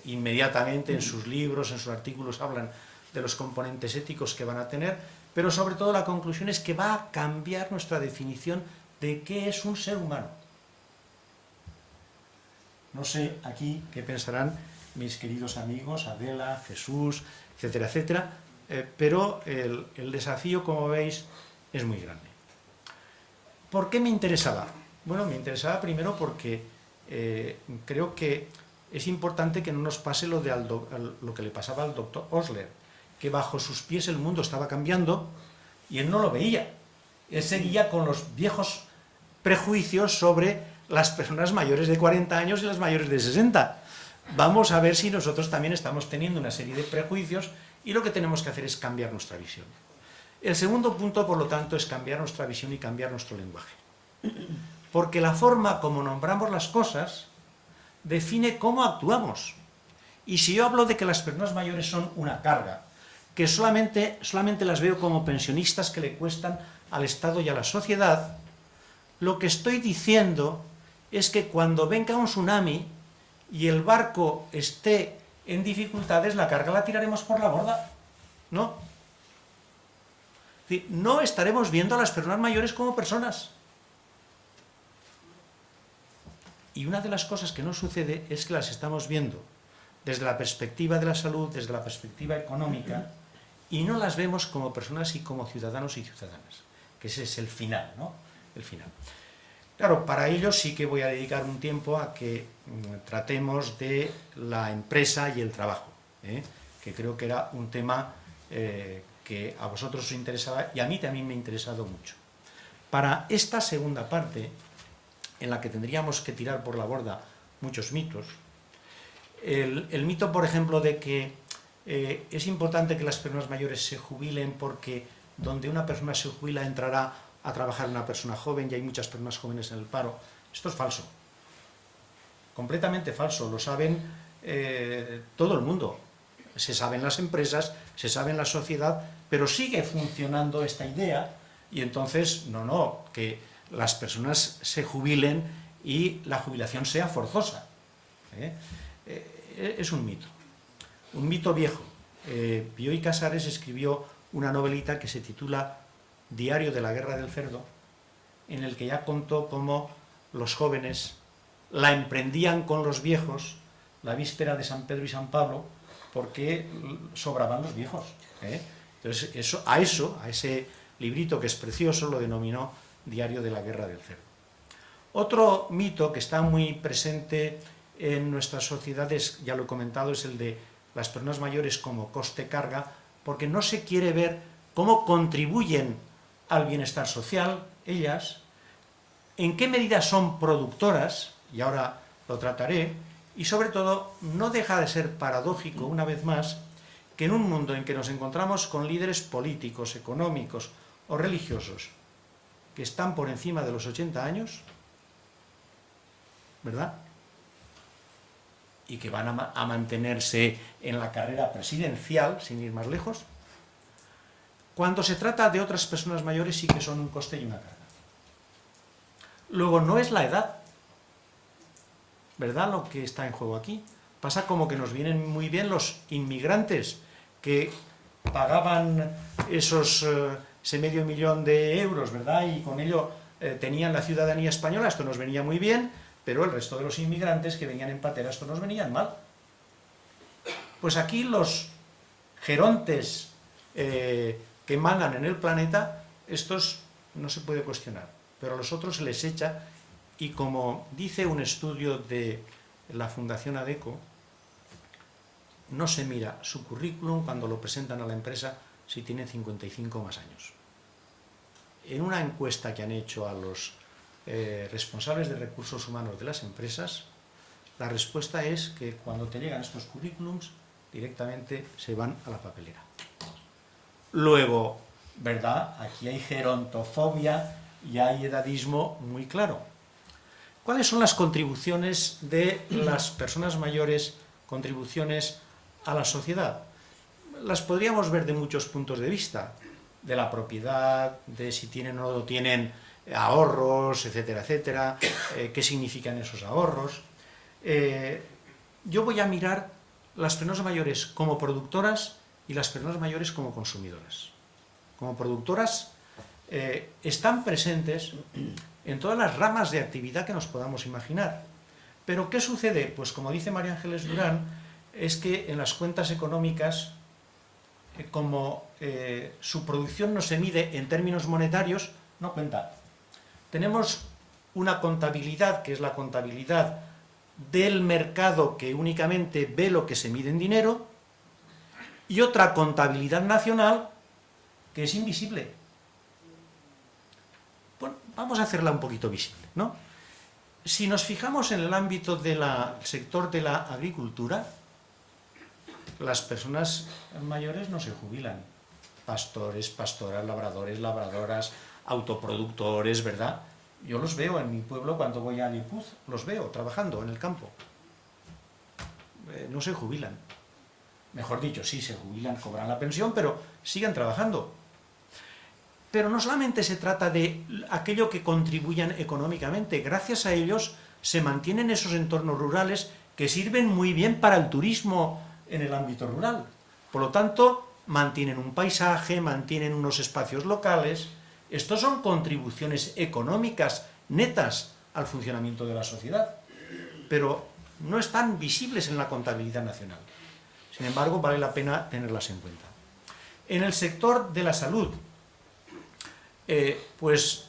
inmediatamente en sus libros, en sus artículos, hablan de los componentes éticos que van a tener, pero sobre todo la conclusión es que va a cambiar nuestra definición de qué es un ser humano. No sé aquí qué pensarán mis queridos amigos, Adela, Jesús, etcétera, etcétera, pero el desafío, como veis, es muy grande. ¿Por qué me interesaba? Bueno, me interesaba primero porque creo que es importante que no nos pase lo que le pasaba al doctor Osler, que bajo sus pies el mundo estaba cambiando y él no lo veía. Él seguía con los viejos prejuicios sobre las personas mayores de 40 años y las mayores de 60. Vamos a ver si nosotros también estamos teniendo una serie de prejuicios y lo que tenemos que hacer es cambiar nuestra visión. El segundo punto, por lo tanto, es cambiar nuestra visión y cambiar nuestro lenguaje. Porque la forma como nombramos las cosas define cómo actuamos. Y si yo hablo de que las personas mayores son una carga, que solamente las veo como pensionistas que le cuestan al Estado y a la sociedad, lo que estoy diciendo es que cuando venga un tsunami y el barco esté en dificultades, la carga la tiraremos por la borda, ¿no? Es decir, no estaremos viendo a las personas mayores como personas. Y una de las cosas que no sucede es que las estamos viendo desde la perspectiva de la salud, desde la perspectiva económica, y no las vemos como personas y como ciudadanos y ciudadanas, que ese es el final, ¿no? El final. Claro, para ello sí que voy a dedicar un tiempo a que tratemos de la empresa y el trabajo, que creo que era un tema que a vosotros os interesaba y a mí también me ha interesado mucho. Para esta segunda parte, en la que tendríamos que tirar por la borda muchos mitos, el mito, por ejemplo, de que es importante que las personas mayores se jubilen porque donde una persona se jubila entrará a trabajar una persona joven y hay muchas personas jóvenes en el paro. Esto es falso, completamente falso, lo saben todo el mundo, se sabe en las empresas, se sabe en la sociedad, pero sigue funcionando esta idea y entonces, no, que las personas se jubilen y la jubilación sea forzosa. Es un mito viejo. Bioy Casares escribió una novelita que se titula Diario de la Guerra del Cerdo, en el que ya contó cómo los jóvenes la emprendían con los viejos la víspera de San Pedro y San Pablo porque sobraban los viejos. Entonces, a ese librito que es precioso, lo denominó Diario de la Guerra del Cerdo. Otro mito que está muy presente en nuestras sociedades, ya lo he comentado, es el de las personas mayores como coste-carga, porque no se quiere ver cómo contribuyen al bienestar social, ellas, en qué medida son productoras, y ahora lo trataré, y sobre todo no deja de ser paradójico, una vez más, que en un mundo en que nos encontramos con líderes políticos, económicos o religiosos que están por encima de los 80 años, ¿verdad?, y que van a mantenerse en la carrera presidencial, sin ir más lejos, cuando se trata de otras personas mayores sí que son un coste y una carga. Luego, no es la edad, ¿verdad?, lo que está en juego aquí. Pasa como que nos vienen muy bien los inmigrantes que pagaban ese $500.000 de euros, ¿verdad?, y con ello tenían la ciudadanía española, esto nos venía muy bien, pero el resto de los inmigrantes que venían en patera, esto nos venían mal. Pues aquí los gerontes que mandan en el planeta, estos no se puede cuestionar, pero a los otros se les echa, y como dice un estudio de la Fundación ADECO, no se mira su currículum cuando lo presentan a la empresa si tienen 55 o más años. En una encuesta que han hecho a los responsables de recursos humanos de las empresas, la respuesta es que cuando te llegan estos currículums, directamente se van a la papelera. Luego, ¿verdad?, aquí hay gerontofobia y hay edadismo muy claro. ¿Cuáles son las contribuciones de las personas mayores, contribuciones a la sociedad? Las podríamos ver de muchos puntos de vista, de la propiedad, de si tienen o no tienen ahorros, etcétera, etcétera, qué significan esos ahorros. Yo voy a mirar las personas mayores como productoras y las personas mayores como consumidoras. Como productoras están presentes en todas las ramas de actividad que nos podamos imaginar. Pero ¿qué sucede? Pues como dice María Ángeles Durán, es que en las cuentas económicas, como su producción no se mide en términos monetarios, no cuenta. Tenemos una contabilidad, que es la contabilidad del mercado, que únicamente ve lo que se mide en dinero, y otra contabilidad nacional, que es invisible. Bueno, vamos a hacerla un poquito visible, ¿no? Si nos fijamos en el ámbito del sector de la agricultura, las personas mayores no se jubilan. Pastores, pastoras, labradores, labradoras, autoproductores, ¿verdad? Yo los veo en mi pueblo cuando voy a Lipuz, los veo trabajando en el campo. no se jubilan. Mejor dicho, sí se jubilan, cobran la pensión, pero sigan trabajando. Pero no solamente se trata de aquello que contribuyan económicamente, gracias a ellos se mantienen esos entornos rurales que sirven muy bien para el turismo en el ámbito rural. Por lo tanto, mantienen un paisaje, mantienen unos espacios locales. Estos son contribuciones económicas netas al funcionamiento de la sociedad, pero no están visibles en la contabilidad nacional. Sin embargo, vale la pena tenerlas en cuenta. En el sector de la salud, pues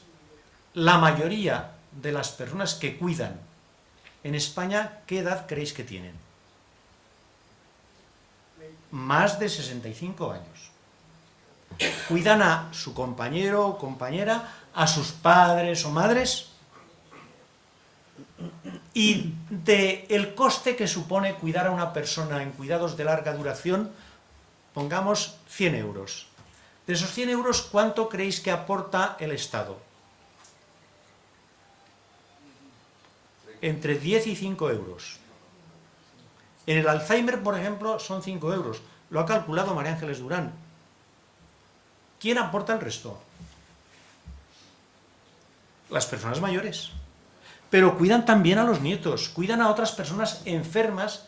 la mayoría de las personas que cuidan en España, ¿qué edad creéis que tienen? Más de 65 años. Cuidan a su compañero o compañera, a sus padres o madres, y del coste que supone cuidar a una persona en cuidados de larga duración, pongamos 100 euros. De esos 100 euros, ¿cuánto creéis que aporta el Estado? Entre 10 y 5 euros. En el Alzheimer, por ejemplo, son 5 euros. Lo ha calculado María Ángeles Durán. ¿Quién aporta el resto? Las personas mayores. Pero cuidan también a los nietos, cuidan a otras personas enfermas,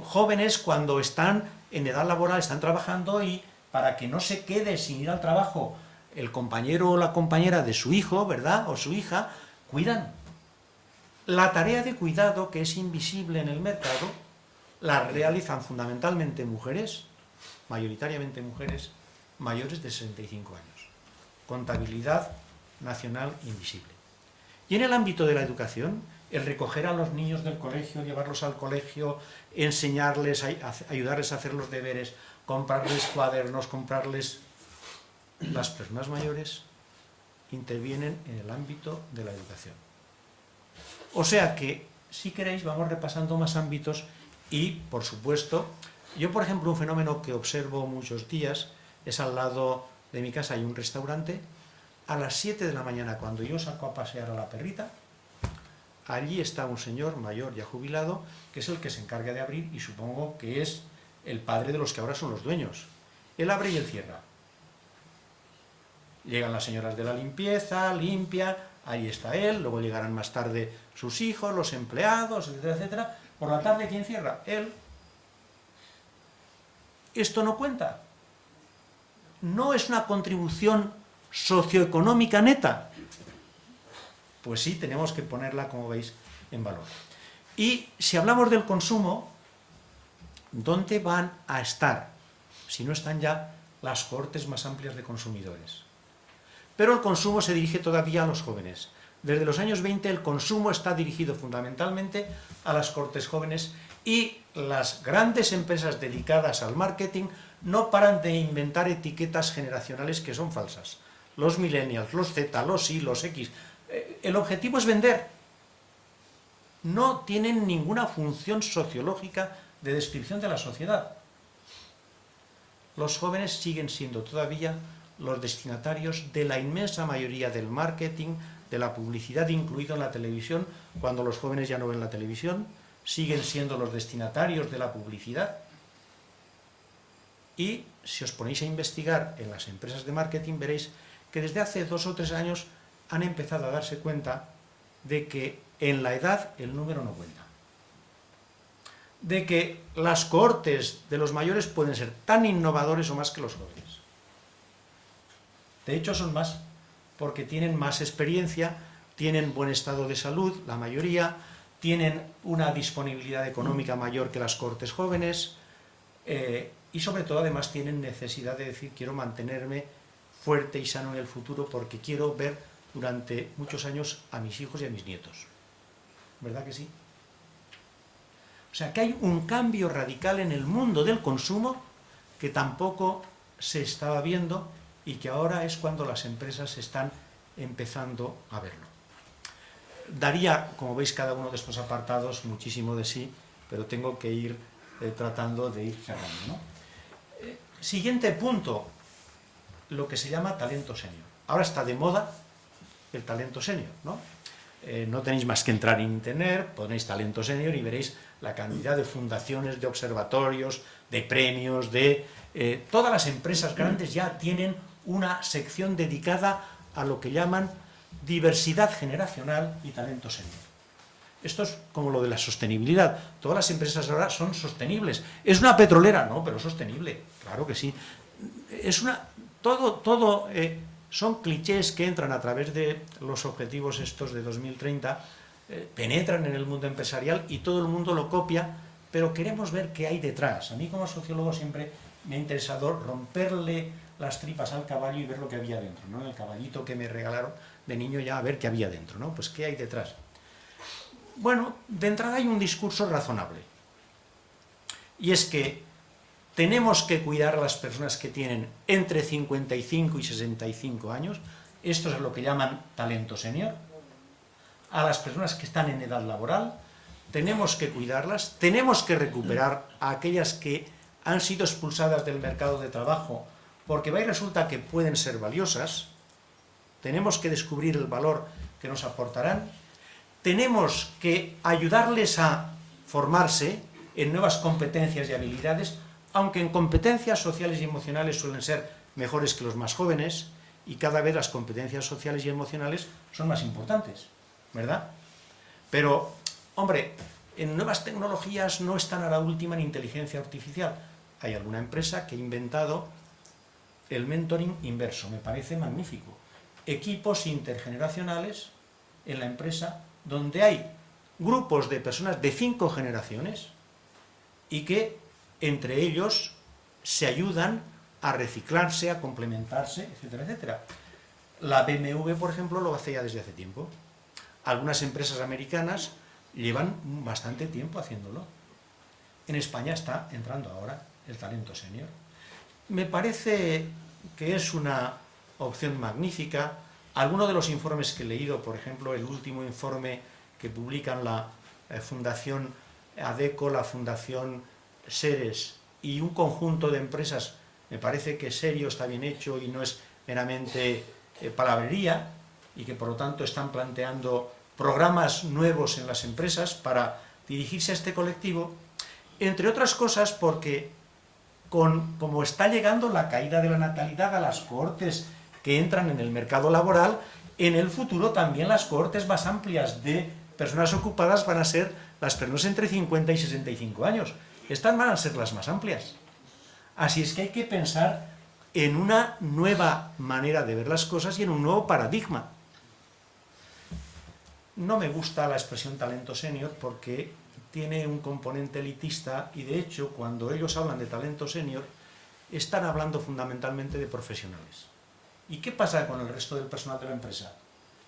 jóvenes, cuando están en edad laboral, están trabajando, y para que no se quede sin ir al trabajo el compañero o la compañera de su hijo, ¿verdad?, o su hija, cuidan. La tarea de cuidado, que es invisible en el mercado, la realizan fundamentalmente mujeres, mayoritariamente mujeres, mayores de 65 años. Contabilidad nacional invisible. Y en el ámbito de la educación, el recoger a los niños del colegio, llevarlos al colegio, enseñarles, ayudarles a hacer los deberes, comprarles cuadernos, comprarles... Las personas mayores intervienen en el ámbito de la educación. O sea que, si queréis, vamos repasando más ámbitos y, por supuesto, yo, por ejemplo, un fenómeno que observo muchos días es al lado de mi casa hay un restaurante. A las 7 de la mañana, cuando yo saco a pasear a la perrita, allí está un señor mayor ya jubilado, que es el que se encarga de abrir, y supongo que es el padre de los que ahora son los dueños. Él abre y él cierra. Llegan las señoras de la limpieza, limpia, ahí está él, luego llegarán más tarde sus hijos, los empleados, etcétera, etcétera. Por la tarde, ¿quién cierra? Él. Esto no cuenta. No es una contribución socioeconómica neta. Pues sí, tenemos que ponerla, como veis, en valor. Y si hablamos del consumo, ¿dónde van a estar? Si no están ya las cohortes más amplias de consumidores. Pero el consumo se dirige todavía a los jóvenes. Desde los años 20 el consumo está dirigido fundamentalmente a las cohortes jóvenes, y las grandes empresas dedicadas al marketing no paran de inventar etiquetas generacionales que son falsas. Los millennials, los Z, los Y, los X. El objetivo es vender. No tienen ninguna función sociológica de descripción de la sociedad. Los jóvenes siguen siendo todavía los destinatarios de la inmensa mayoría del marketing, de la publicidad, incluido en la televisión. Cuando los jóvenes ya no ven la televisión, siguen siendo los destinatarios de la publicidad. Y si os ponéis a investigar en las empresas de marketing, veréis que desde hace 2 o 3 años han empezado a darse cuenta de que en la edad el número no cuenta. De que las cohortes de los mayores pueden ser tan innovadores o más que los jóvenes. De hecho, son más, porque tienen más experiencia, tienen buen estado de salud, la mayoría, tienen una disponibilidad económica mayor que las cohortes jóvenes, y sobre todo, además, tienen necesidad de decir: quiero mantenerme fuerte y sano en el futuro porque quiero ver durante muchos años a mis hijos y a mis nietos. ¿Verdad que sí? O sea, que hay un cambio radical en el mundo del consumo que tampoco se estaba viendo, y que ahora es cuando las empresas están empezando a verlo. Daría, como veis, cada uno de estos apartados muchísimo de sí, pero tengo que ir tratando de ir cerrando, ¿no? Siguiente punto, lo que se llama talento senior. Ahora está de moda el talento senior, ¿no? no tenéis más que entrar en internet, ponéis Talento Senior y veréis la cantidad de fundaciones, de observatorios, de premios, todas las empresas grandes ya tienen una sección dedicada a lo que llaman diversidad generacional y talento senior. Esto es como lo de la sostenibilidad. Todas las empresas ahora son sostenibles. ¿Es una petrolera? No, pero es sostenible. Claro que sí. Son clichés que entran a través de los objetivos estos de 2030, penetran en el mundo empresarial y todo el mundo lo copia, pero queremos ver qué hay detrás. A mí como sociólogo siempre me ha interesado romperle las tripas al caballo y ver lo que había dentro, ¿no? El caballito que me regalaron de niño, ya a ver qué había dentro, ¿no? Pues qué hay detrás. Bueno, de entrada hay un discurso razonable, y es que tenemos que cuidar a las personas que tienen entre 55 y 65 años, esto es lo que llaman talento senior, a las personas que están en edad laboral, tenemos que cuidarlas, tenemos que recuperar a aquellas que han sido expulsadas del mercado de trabajo, porque va y resulta que pueden ser valiosas, tenemos que descubrir el valor que nos aportarán, tenemos que ayudarles a formarse en nuevas competencias y habilidades, aunque en competencias sociales y emocionales suelen ser mejores que los más jóvenes, y cada vez las competencias sociales y emocionales son más importantes, ¿verdad? Pero, hombre, en nuevas tecnologías no están a la última en inteligencia artificial. Hay alguna empresa que ha inventado el mentoring inverso, me parece magnífico. Equipos intergeneracionales en la empresa donde hay grupos de personas de 5 generaciones y que entre ellos se ayudan a reciclarse, a complementarse, etcétera, etcétera. La BMW, por ejemplo, lo hace ya desde hace tiempo. Algunas empresas americanas llevan bastante tiempo haciéndolo. En España está entrando ahora el talento senior. Me parece que es una opción magnífica. Algunos de los informes que he leído, por ejemplo, el último informe que publican la Fundación ADECO, la Fundación SERES y un conjunto de empresas, me parece que serio, está bien hecho y no es meramente palabrería, y que por lo tanto están planteando programas nuevos en las empresas para dirigirse a este colectivo, entre otras cosas porque como está llegando la caída de la natalidad a las cohortes que entran en el mercado laboral, en el futuro también las cohortes más amplias de personas ocupadas van a ser las personas entre 50 y 65 años. Estas van a ser las más amplias. Así es que hay que pensar en una nueva manera de ver las cosas y en un nuevo paradigma. No me gusta la expresión talento senior porque tiene un componente elitista y de hecho cuando ellos hablan de talento senior están hablando fundamentalmente de profesionales. ¿Y qué pasa con el resto del personal de la empresa?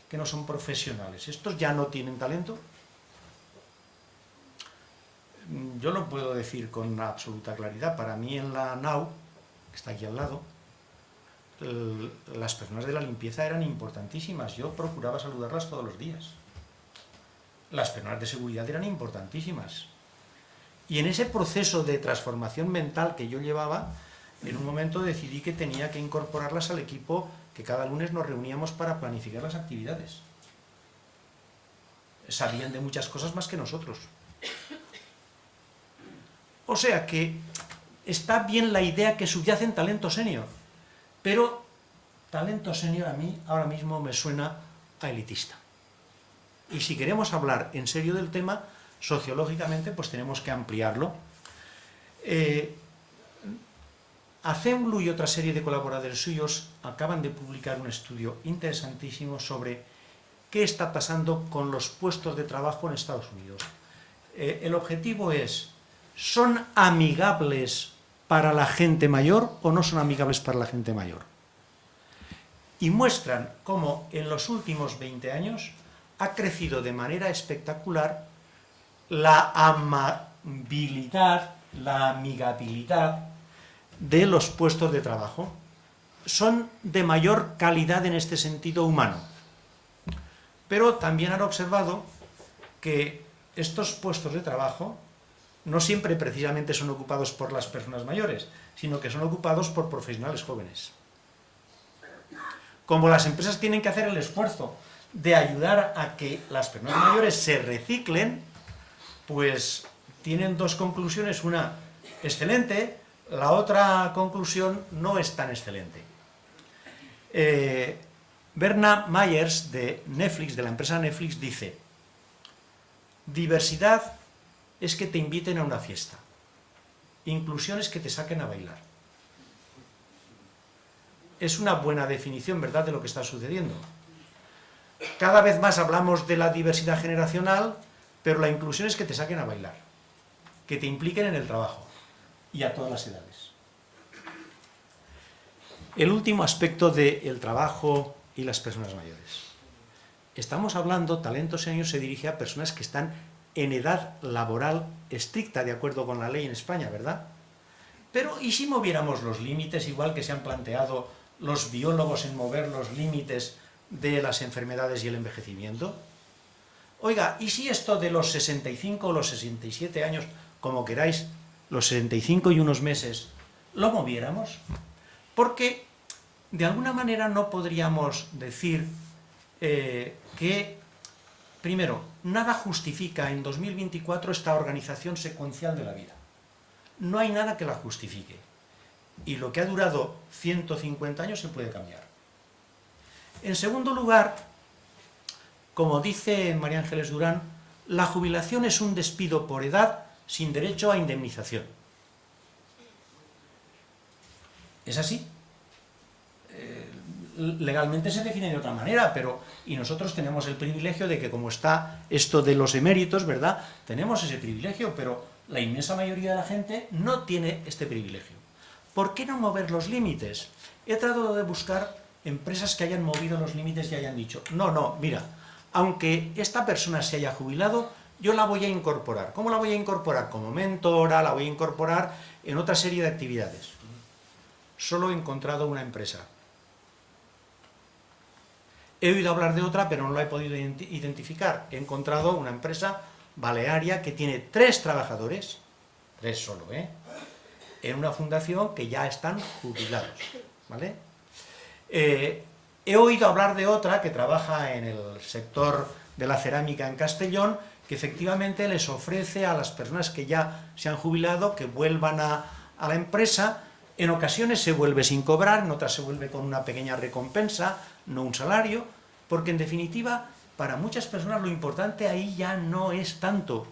Que no son profesionales. ¿Estos ya no tienen talento? Yo lo puedo decir con absoluta claridad. Para mí en la NAU, que está aquí al lado, las personas de la limpieza eran importantísimas. Yo procuraba saludarlas todos los días. Las personas de seguridad eran importantísimas. Y en ese proceso de transformación mental que yo llevaba, en un momento decidí que tenía que incorporarlas al equipo, que cada lunes nos reuníamos para planificar las actividades. Sabían de muchas cosas más que nosotros. O sea que está bien la idea que subyace en talento senior, pero talento senior a mí ahora mismo me suena a elitista. Y si queremos hablar en serio del tema, sociológicamente, pues tenemos que ampliarlo. ACEMLU y otra serie de colaboradores suyos acaban de publicar un estudio interesantísimo sobre qué está pasando con los puestos de trabajo en Estados Unidos. El objetivo es, ¿son amigables para la gente mayor o no son amigables para la gente mayor? Y muestran cómo en los últimos 20 años ha crecido de manera espectacular la amabilidad, la amigabilidad de los puestos de trabajo. Son de mayor calidad en este sentido humano. Pero también han observado que estos puestos de trabajo no siempre precisamente son ocupados por las personas mayores, sino que son ocupados por profesionales jóvenes. Como las empresas tienen que hacer el esfuerzo de ayudar a que las personas mayores se reciclen, pues tienen dos conclusiones, una excelente, la otra conclusión no es tan excelente. Bernard Myers de Netflix, de la empresa Netflix, dice: diversidad es que te inviten a una fiesta, inclusión es que te saquen a bailar. Es una buena definición, ¿verdad?, de lo que está sucediendo. Cada vez más hablamos de la diversidad generacional, pero la inclusión es que te saquen a bailar, que te impliquen en el trabajo, y a todas las edades. El último aspecto del trabajo y las personas mayores. Estamos hablando, Talentos y Años se dirige a personas que están en edad laboral estricta, de acuerdo con la ley en España, ¿verdad? Pero, ¿y si moviéramos los límites, igual que se han planteado los biólogos en mover los límites de las enfermedades y el envejecimiento? Oiga, ¿y si esto de los 65 o los 67 años, como queráis, los 65 y unos meses, lo moviéramos? Porque, de alguna manera, no podríamos decir que, primero, nada justifica en 2024 esta organización secuencial de la vida. No hay nada que la justifique. Y lo que ha durado 150 años se puede cambiar. En segundo lugar, como dice María Ángeles Durán, la jubilación es un despido por edad sin derecho a indemnización. ¿Es así? Legalmente se define de otra manera, y nosotros tenemos el privilegio de que, como está esto de los eméritos, ¿verdad?, tenemos ese privilegio, pero la inmensa mayoría de la gente no tiene este privilegio. ¿Por qué no mover los límites? He tratado de buscar empresas que hayan movido los límites y hayan dicho: no, mira, aunque esta persona se haya jubilado, yo la voy a incorporar. ¿Cómo la voy a incorporar? Como mentora, la voy a incorporar en otra serie de actividades. Solo he encontrado una empresa. He oído hablar de otra, pero no la he podido identificar. He encontrado una empresa balearia que tiene 3 trabajadores, 3 solo, en una fundación que ya están jubilados, ¿vale? He oído hablar de otra que trabaja en el sector de la cerámica en Castellón, que efectivamente les ofrece a las personas que ya se han jubilado que vuelvan a la empresa. En ocasiones se vuelve sin cobrar, en otras se vuelve con una pequeña recompensa, no un salario, porque en definitiva, para muchas personas lo importante ahí ya no es tanto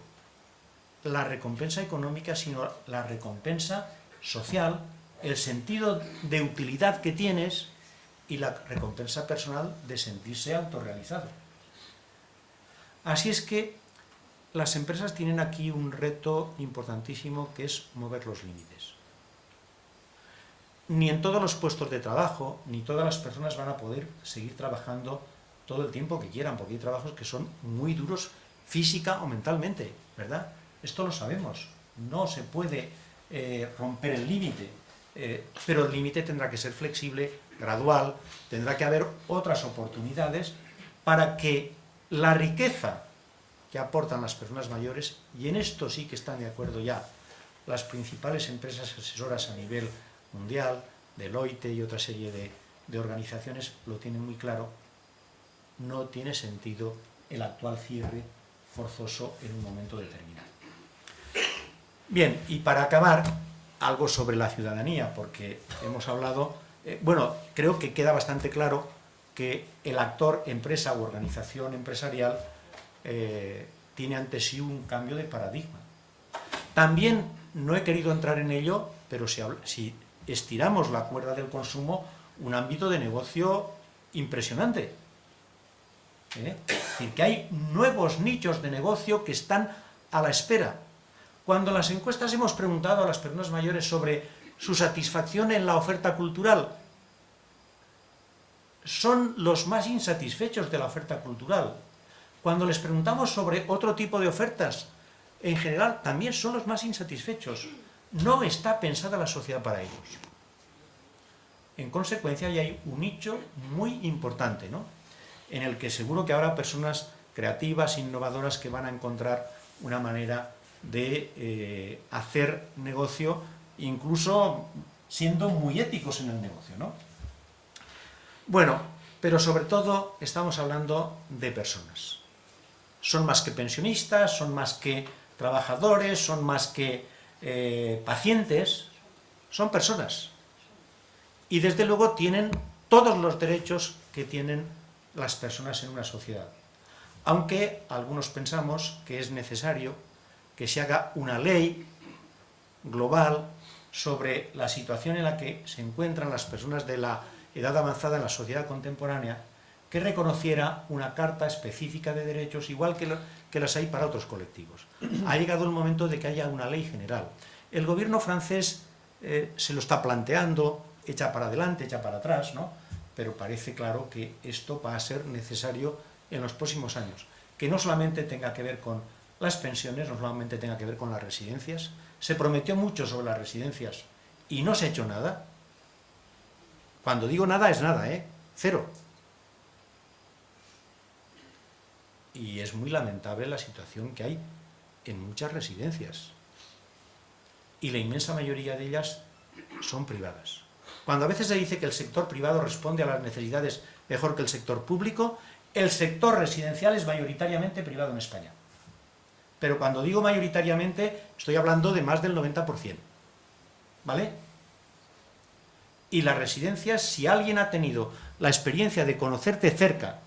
la recompensa económica, sino la recompensa social, el sentido de utilidad que tienes y la recompensa personal de sentirse autorrealizado. Así es que las empresas tienen aquí un reto importantísimo, que es mover los límites. Ni en todos los puestos de trabajo, ni todas las personas van a poder seguir trabajando todo el tiempo que quieran, porque hay trabajos que son muy duros física o mentalmente, ¿verdad? Esto lo sabemos. No se puede romper el límite, pero el límite tendrá que ser flexible, gradual, tendrá que haber otras oportunidades para que la riqueza que aportan las personas mayores, y en esto sí que están de acuerdo ya las principales empresas asesoras a nivel mundial, Deloitte y otra serie de organizaciones lo tienen muy claro, no tiene sentido el actual cierre forzoso en un momento determinado. Bien, y para acabar, algo sobre la ciudadanía, porque hemos hablado, creo que queda bastante claro que el actor, empresa u organización empresarial, tiene ante sí un cambio de paradigma. También no he querido entrar en ello, pero si estiramos la cuerda del consumo, un ámbito de negocio impresionante. Es decir, que hay nuevos nichos de negocio que están a la espera. Cuando en las encuestas hemos preguntado a las personas mayores sobre su satisfacción en la oferta cultural, son los más insatisfechos de la oferta cultural. Cuando les preguntamos sobre otro tipo de ofertas, en general también son los más insatisfechos. No está pensada la sociedad para ellos. En consecuencia, ya hay un nicho muy importante, ¿no?, en el que seguro que habrá personas creativas, innovadoras, que van a encontrar una manera de hacer negocio, incluso siendo muy éticos en el negocio, ¿no? Bueno, pero sobre todo estamos hablando de personas. Son más que pensionistas, son más que trabajadores, son más que pacientes, son personas. Y desde luego tienen todos los derechos que tienen las personas en una sociedad. Aunque algunos pensamos que es necesario que se haga una ley global sobre la situación en la que se encuentran las personas de la edad avanzada en la sociedad contemporánea, que reconociera una carta específica de derechos, igual que las hay para otros colectivos. Ha llegado el momento de que haya una ley general. El gobierno francés se lo está planteando, echa para adelante, echa para atrás, ¿no? Pero parece claro que esto va a ser necesario en los próximos años, que no solamente tenga que ver con las pensiones, no solamente tenga que ver con las residencias. Se prometió mucho sobre las residencias y no se ha hecho nada. Cuando digo nada es nada, cero. Y es muy lamentable la situación que hay en muchas residencias. Y la inmensa mayoría de ellas son privadas. Cuando a veces se dice que el sector privado responde a las necesidades mejor que el sector público, el sector residencial es mayoritariamente privado en España. Pero cuando digo mayoritariamente, estoy hablando de más del 90%. ¿Vale? Y las residencias, si alguien ha tenido la experiencia de conocerte cerca,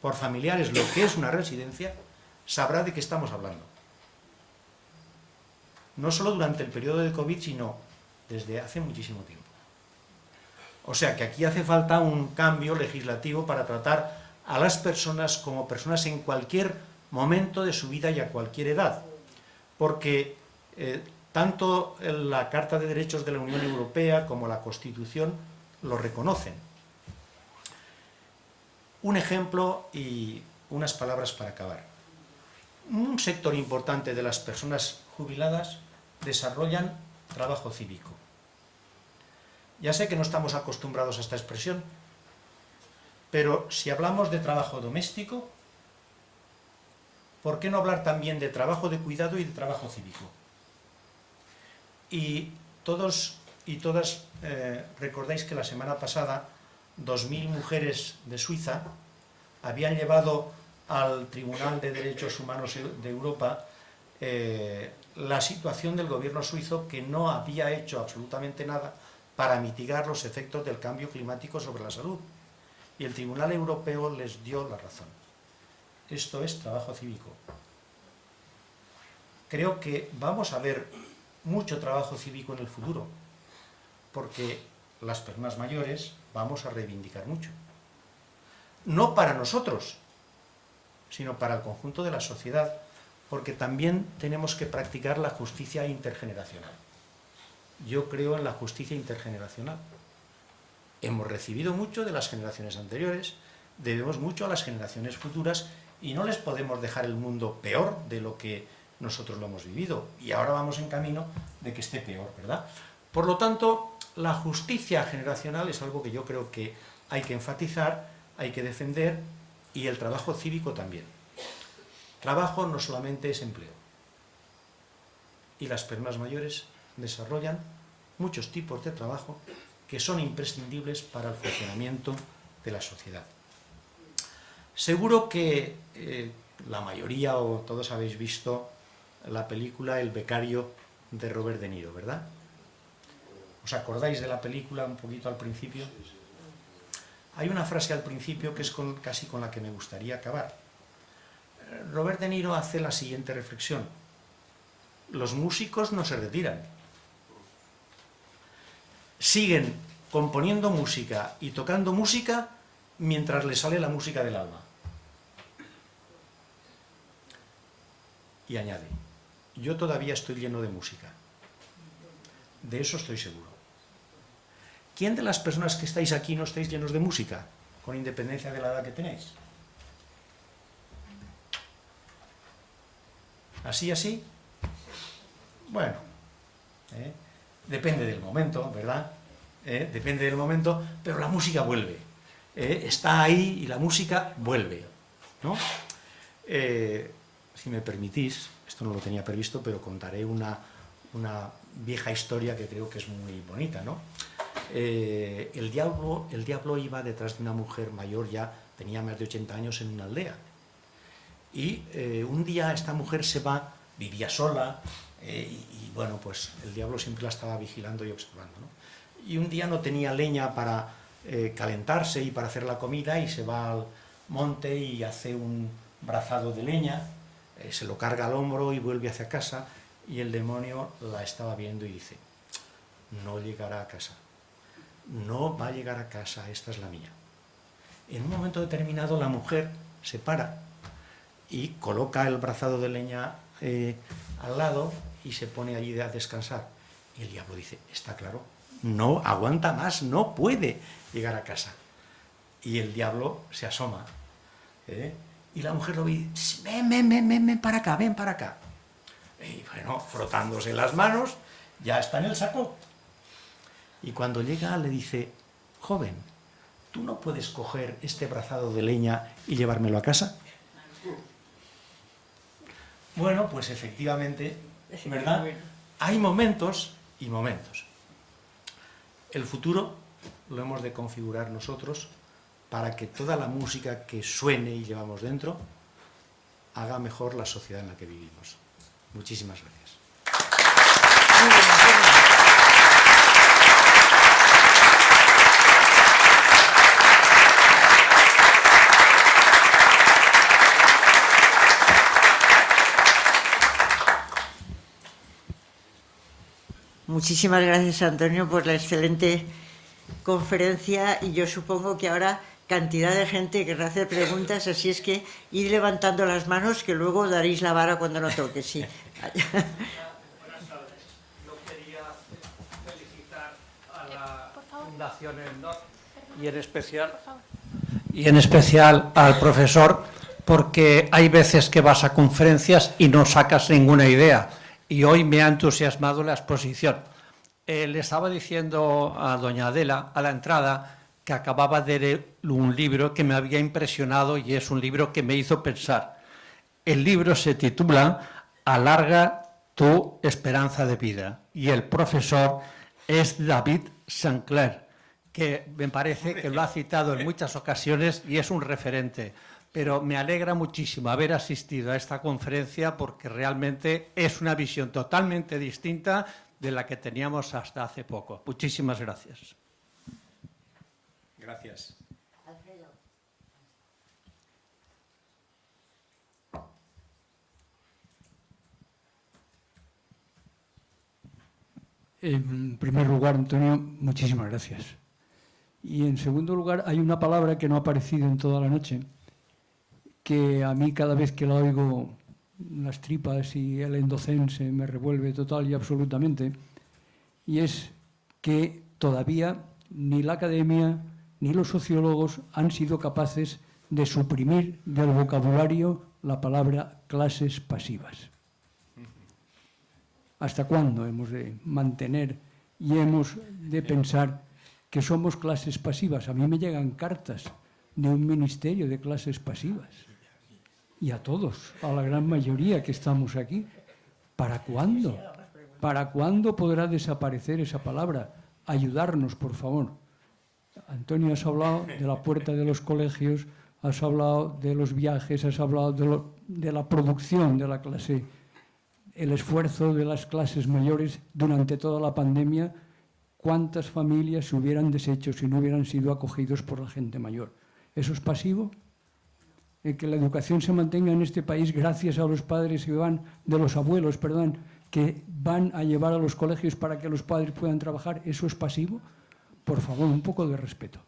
por familiares, lo que es una residencia, sabrá de qué estamos hablando. No solo durante el periodo de COVID, sino desde hace muchísimo tiempo. O sea que aquí hace falta un cambio legislativo para tratar a las personas como personas en cualquier momento de su vida y a cualquier edad. Porque tanto la Carta de Derechos de la Unión Europea como la Constitución lo reconocen. Un ejemplo y unas palabras para acabar. Un sector importante de las personas jubiladas desarrollan trabajo cívico. Ya sé que no estamos acostumbrados a esta expresión, pero si hablamos de trabajo doméstico, ¿por qué no hablar también de trabajo de cuidado y de trabajo cívico? Y todos y todas recordáis que la semana pasada 2.000 mujeres de Suiza habían llevado al Tribunal de Derechos Humanos de Europa la situación del gobierno suizo, que no había hecho absolutamente nada para mitigar los efectos del cambio climático sobre la salud. Y el Tribunal Europeo les dio la razón. Esto es trabajo cívico. Creo que vamos a ver mucho trabajo cívico en el futuro, porque las personas mayores vamos a reivindicar mucho. No para nosotros, sino para el conjunto de la sociedad, porque también tenemos que practicar la justicia intergeneracional. Yo creo en la justicia intergeneracional. Hemos recibido mucho de las generaciones anteriores, debemos mucho a las generaciones futuras y no les podemos dejar el mundo peor de lo que nosotros lo hemos vivido. Y ahora vamos en camino de que esté peor, ¿verdad? Por lo tanto, la justicia generacional es algo que yo creo que hay que enfatizar, hay que defender, y el trabajo cívico también. Trabajo no solamente es empleo. Y las personas mayores desarrollan muchos tipos de trabajo que son imprescindibles para el funcionamiento de la sociedad. Seguro que la mayoría o todos habéis visto la película El becario de Robert De Niro, ¿verdad? ¿Os acordáis de la película un poquito al principio? Hay una frase al principio que es casi con la que me gustaría acabar. Robert De Niro hace la siguiente reflexión. Los músicos no se retiran. Siguen componiendo música y tocando música mientras les sale la música del alma. Y añade, yo todavía estoy lleno de música. De eso estoy seguro. ¿Quién de las personas que estáis aquí no estáis llenos de música, con independencia de la edad que tenéis? ¿Así? Bueno, depende del momento, ¿verdad? Depende del momento, pero la música vuelve. Está ahí y la música vuelve, ¿no? Si me permitís, esto no lo tenía previsto, pero contaré una vieja historia que creo que es muy bonita, ¿no? el diablo iba detrás de una mujer mayor, ya tenía más de 80 años, en una aldea. Y un día esta mujer se va, vivía sola, y bueno, pues el diablo siempre la estaba vigilando y observando, ¿no? Y un día no tenía leña para calentarse y para hacer la comida, y se va al monte y hace un brazado de leña, se lo carga al hombro y vuelve hacia casa, y el demonio la estaba viendo y dice: no llegará a casa, no va a llegar a casa, esta es la mía. En un momento determinado la mujer se para y coloca el brazado de leña al lado y se pone allí a descansar. Y el diablo dice: está claro, no aguanta más, no puede llegar a casa. Y el diablo se asoma, y la mujer lo ve y dice: ven para acá, ven para acá. Y bueno, frotándose las manos, ya está en el saco. Y cuando llega le dice: joven, ¿tú no puedes coger este brazado de leña y llevármelo a casa? Bueno, pues efectivamente, ¿verdad? Hay momentos y momentos. El futuro lo hemos de configurar nosotros para que toda la música que suene y llevamos dentro haga mejor la sociedad en la que vivimos. Muchísimas gracias. Muchísimas gracias, Antonio, por la excelente conferencia, y yo supongo que ahora cantidad de gente querrá hacer preguntas, así es que id levantando las manos, que luego daréis la vara cuando no toque. Sí. Buenas tardes. Yo quería felicitar a la Fundación El Nord y en especial al profesor, porque hay veces que vas a conferencias y no sacas ninguna idea, y hoy me ha entusiasmado la exposición. Le estaba diciendo a doña Adela a la entrada que acababa de leer un libro que me había impresionado, y es un libro que me hizo pensar. El libro se titula Alarga tu esperanza de vida, y el profesor es David Sinclair, que me parece que lo ha citado en muchas ocasiones y es un referente. Pero me alegra muchísimo haber asistido a esta conferencia, porque realmente es una visión totalmente distinta de la que teníamos hasta hace poco. Muchísimas gracias. Gracias. En primer lugar, Antonio, muchísimas gracias. Y en segundo lugar, hay una palabra que no ha aparecido en toda la noche, que a mí cada vez que la oigo, las tripas y el endocén se me revuelve total y absolutamente, y es que todavía ni la academia ni los sociólogos han sido capaces de suprimir del vocabulario la palabra clases pasivas. ¿Hasta cuándo hemos de mantener y hemos de pensar que somos clases pasivas? A mí me llegan cartas de un ministerio de clases pasivas, y a todos, a la gran mayoría que estamos aquí. ¿Para cuándo? ¿Para cuándo podrá desaparecer esa palabra? Ayudarnos, por favor. Antonio, has hablado de la puerta de los colegios, has hablado de los viajes, has hablado de la producción de la clase, el esfuerzo de las clases mayores durante toda la pandemia. ¿Cuántas familias se hubieran deshecho si no hubieran sido acogidos por la gente mayor? ¿Eso es pasivo? El que la educación se mantenga en este país gracias a los padres que van, de los abuelos, perdón, que van a llevar a los colegios para que los padres puedan trabajar, ¿eso es pasivo? Por favor, un poco de respeto.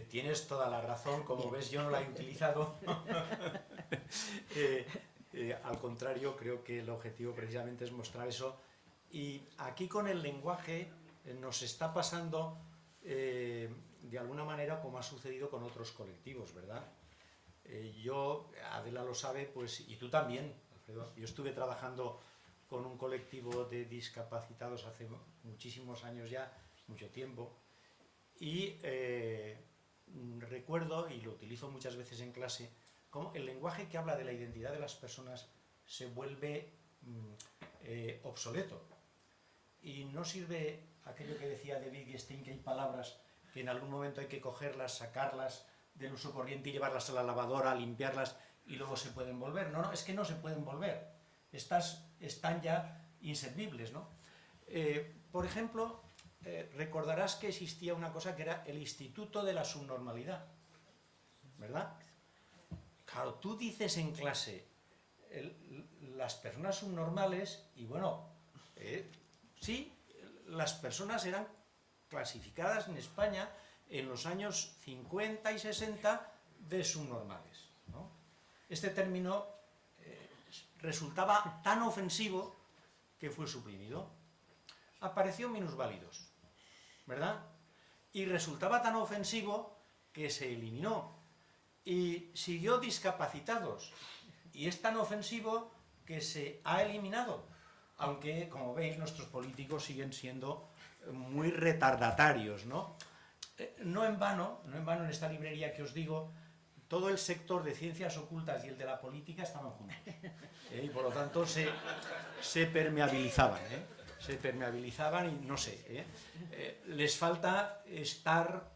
Tienes toda la razón, como ves yo no la he utilizado. Al contrario, creo que el objetivo precisamente es mostrar eso. Y aquí con el lenguaje nos está pasando de alguna manera como ha sucedido con otros colectivos, ¿verdad? Yo, Adela lo sabe, pues, y tú también, Alfredo. Yo estuve trabajando con un colectivo de discapacitados hace muchísimos años ya, mucho tiempo, y recuerdo, y lo utilizo muchas veces en clase, cómo el lenguaje que habla de la identidad de las personas se vuelve obsoleto, y no sirve aquello que decía de Wittgenstein, que hay palabras que en algún momento hay que cogerlas, sacarlas del uso corriente y llevarlas a la lavadora, limpiarlas y luego se pueden volver. No, es que no se pueden volver. Estas están ya inservibles, ¿no? Por ejemplo, recordarás que existía una cosa que era el Instituto de la Subnormalidad, ¿verdad? Claro, tú dices en clase las personas subnormales y bueno, sí, las personas eran clasificadas en España en los años 50 y 60 de subnormales, ¿no? Este término resultaba tan ofensivo que fue suprimido. Apareció minusválidos, ¿verdad? Y resultaba tan ofensivo que se eliminó. Y siguió discapacitados. Y es tan ofensivo que se ha eliminado. Aunque, como veis, nuestros políticos siguen siendo muy retardatarios, ¿no? No en vano en esta librería que os digo, todo el sector de ciencias ocultas y el de la política estaban juntos. Y por lo tanto se permeabilizaban, se permeabilizaban y no sé, les falta estar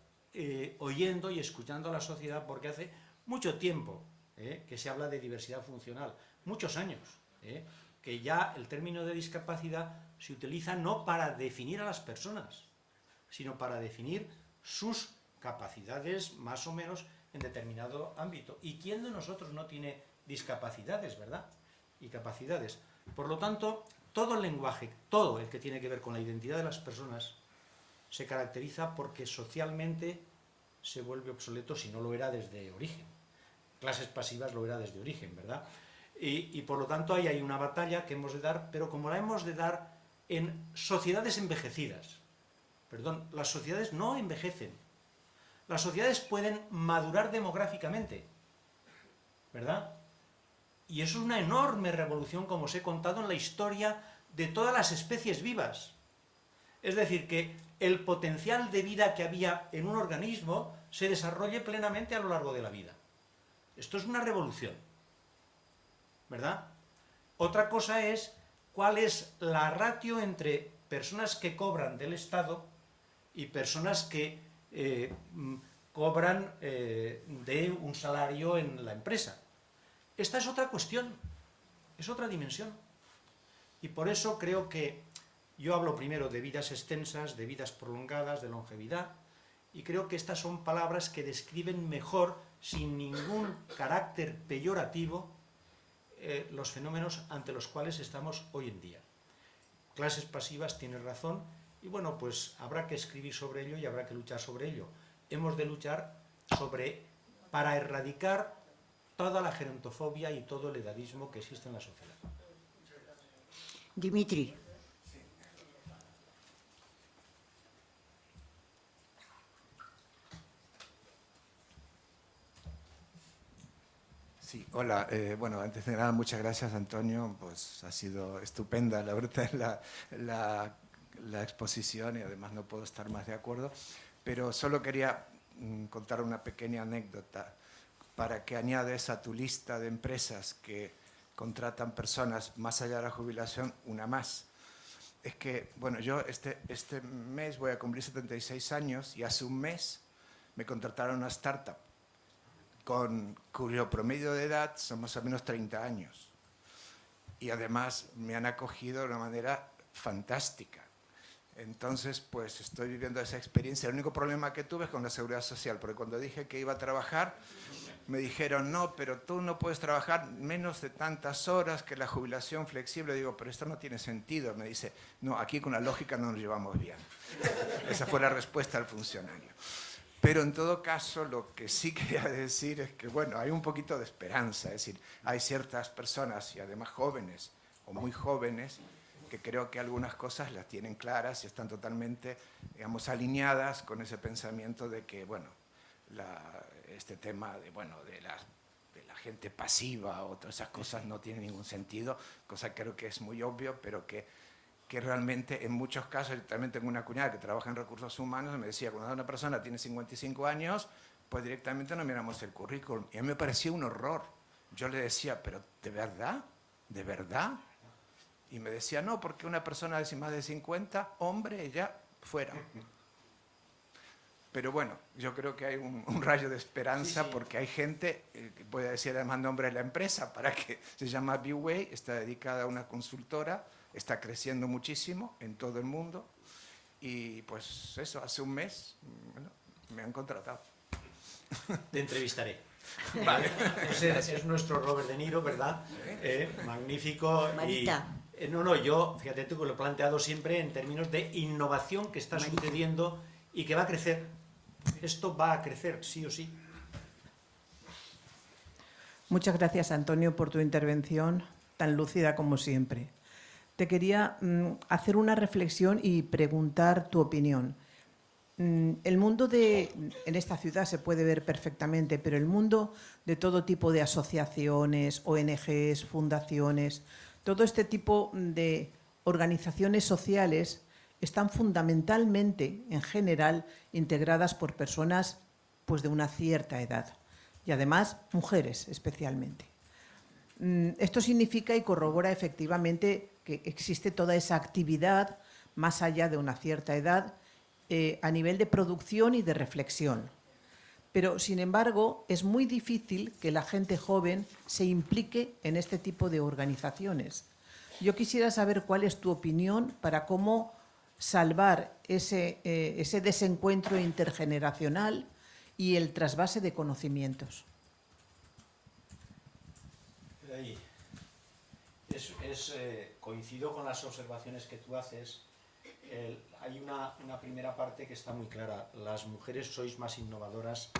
oyendo y escuchando a la sociedad porque hace mucho tiempo que se habla de diversidad funcional, muchos años, que ya el término de discapacidad se utiliza no para definir a las personas, sino para definir sus capacidades más o menos en determinado ámbito. ¿Y quién de nosotros no tiene discapacidades, verdad? Y capacidades. Por lo tanto, todo el lenguaje, todo el que tiene que ver con la identidad de las personas, se caracteriza porque socialmente se vuelve obsoleto si no lo era desde origen. Clases pasivas lo era desde origen, ¿verdad? Y por lo tanto ahí hay una batalla que hemos de dar, pero como la hemos de dar en sociedades envejecidas. Perdón, las sociedades no envejecen. Las sociedades pueden madurar demográficamente, ¿verdad? Y eso es una enorme revolución, como os he contado, en la historia de todas las especies vivas. Es decir, que el potencial de vida que había en un organismo se desarrolle plenamente a lo largo de la vida. Esto es una revolución, ¿verdad? Otra cosa es cuál es la ratio entre personas que cobran del Estado y personas que cobran de un salario en la empresa. Esta es otra cuestión, es otra dimensión. Y por eso creo que yo hablo primero de vidas extensas, de vidas prolongadas, de longevidad, y creo que estas son palabras que describen mejor, sin ningún carácter peyorativo, los fenómenos ante los cuales estamos hoy en día. Clases pasivas, tienes razón, y bueno, pues habrá que escribir sobre ello y habrá que luchar sobre ello. Hemos de luchar para erradicar toda la gerontofobia y todo el edadismo que existe en la sociedad. Dimitri. Sí, hola. Bueno, antes de nada, muchas gracias, Antonio. Pues ha sido estupenda, la verdad, la exposición y además no puedo estar más de acuerdo. Pero solo quería contar una pequeña anécdota para que añades a tu lista de empresas que contratan personas más allá de la jubilación, una más. Es que, bueno, yo este mes voy a cumplir 76 años y hace un mes me contrataron una startup cuyo promedio de edad son más o menos 30 años. Y además me han acogido de una manera fantástica. Entonces, pues estoy viviendo esa experiencia. El único problema que tuve es con la seguridad social, porque cuando dije que iba a trabajar, me dijeron, no, pero tú no puedes trabajar menos de tantas horas que la jubilación flexible. Digo, pero esto no tiene sentido. Me dice, no, aquí con la lógica no nos llevamos bien. Esa fue la respuesta al funcionario. Pero en todo caso, lo que sí quería decir es que, bueno, hay un poquito de esperanza. Es decir, hay ciertas personas, y además jóvenes o muy jóvenes, que creo que algunas cosas las tienen claras y están totalmente, digamos, alineadas con ese pensamiento de que, bueno, este tema de, bueno, de la gente pasiva o todas esas cosas no tiene ningún sentido, cosa que creo que es muy obvio, pero que realmente en muchos casos, yo también tengo una cuñada que trabaja en recursos humanos, y me decía, cuando una persona tiene 55 años, pues directamente no miramos el currículum. Y a mí me parecía un horror. Yo le decía, pero ¿de verdad? ¿De verdad? Y me decía, no, porque una persona de más de 50, hombre, ya fuera. Pero bueno, yo creo que hay un rayo de esperanza, porque hay gente, que voy a decir además nombre de la empresa, para que se llama B-Way, está dedicada a una consultora, está creciendo muchísimo en todo el mundo, y pues eso, hace un mes, bueno, me han contratado. Te entrevistaré. Vale. Es nuestro Robert De Niro, ¿verdad? Magnífico. Marita. No, yo, fíjate tú que lo he planteado siempre en términos de innovación que está sucediendo y que va a crecer. Esto va a crecer, sí o sí. Muchas gracias, Antonio, por tu intervención tan lúcida como siempre. Te quería hacer una reflexión y preguntar tu opinión. El mundo en esta ciudad se puede ver perfectamente, pero el mundo de todo tipo de asociaciones, ONGs, fundaciones, todo este tipo de organizaciones sociales están fundamentalmente, en general, integradas por personas pues, de una cierta edad y además mujeres especialmente. Esto significa y corrobora efectivamente que existe toda esa actividad más allá de una cierta edad a nivel de producción y de reflexión. Pero, sin embargo, es muy difícil que la gente joven se implique en este tipo de organizaciones. Yo quisiera saber cuál es tu opinión para cómo salvar ese desencuentro intergeneracional y el trasvase de conocimientos. Coincido con las observaciones que tú haces. Hay una primera parte que está muy clara. Las mujeres sois más innovadoras,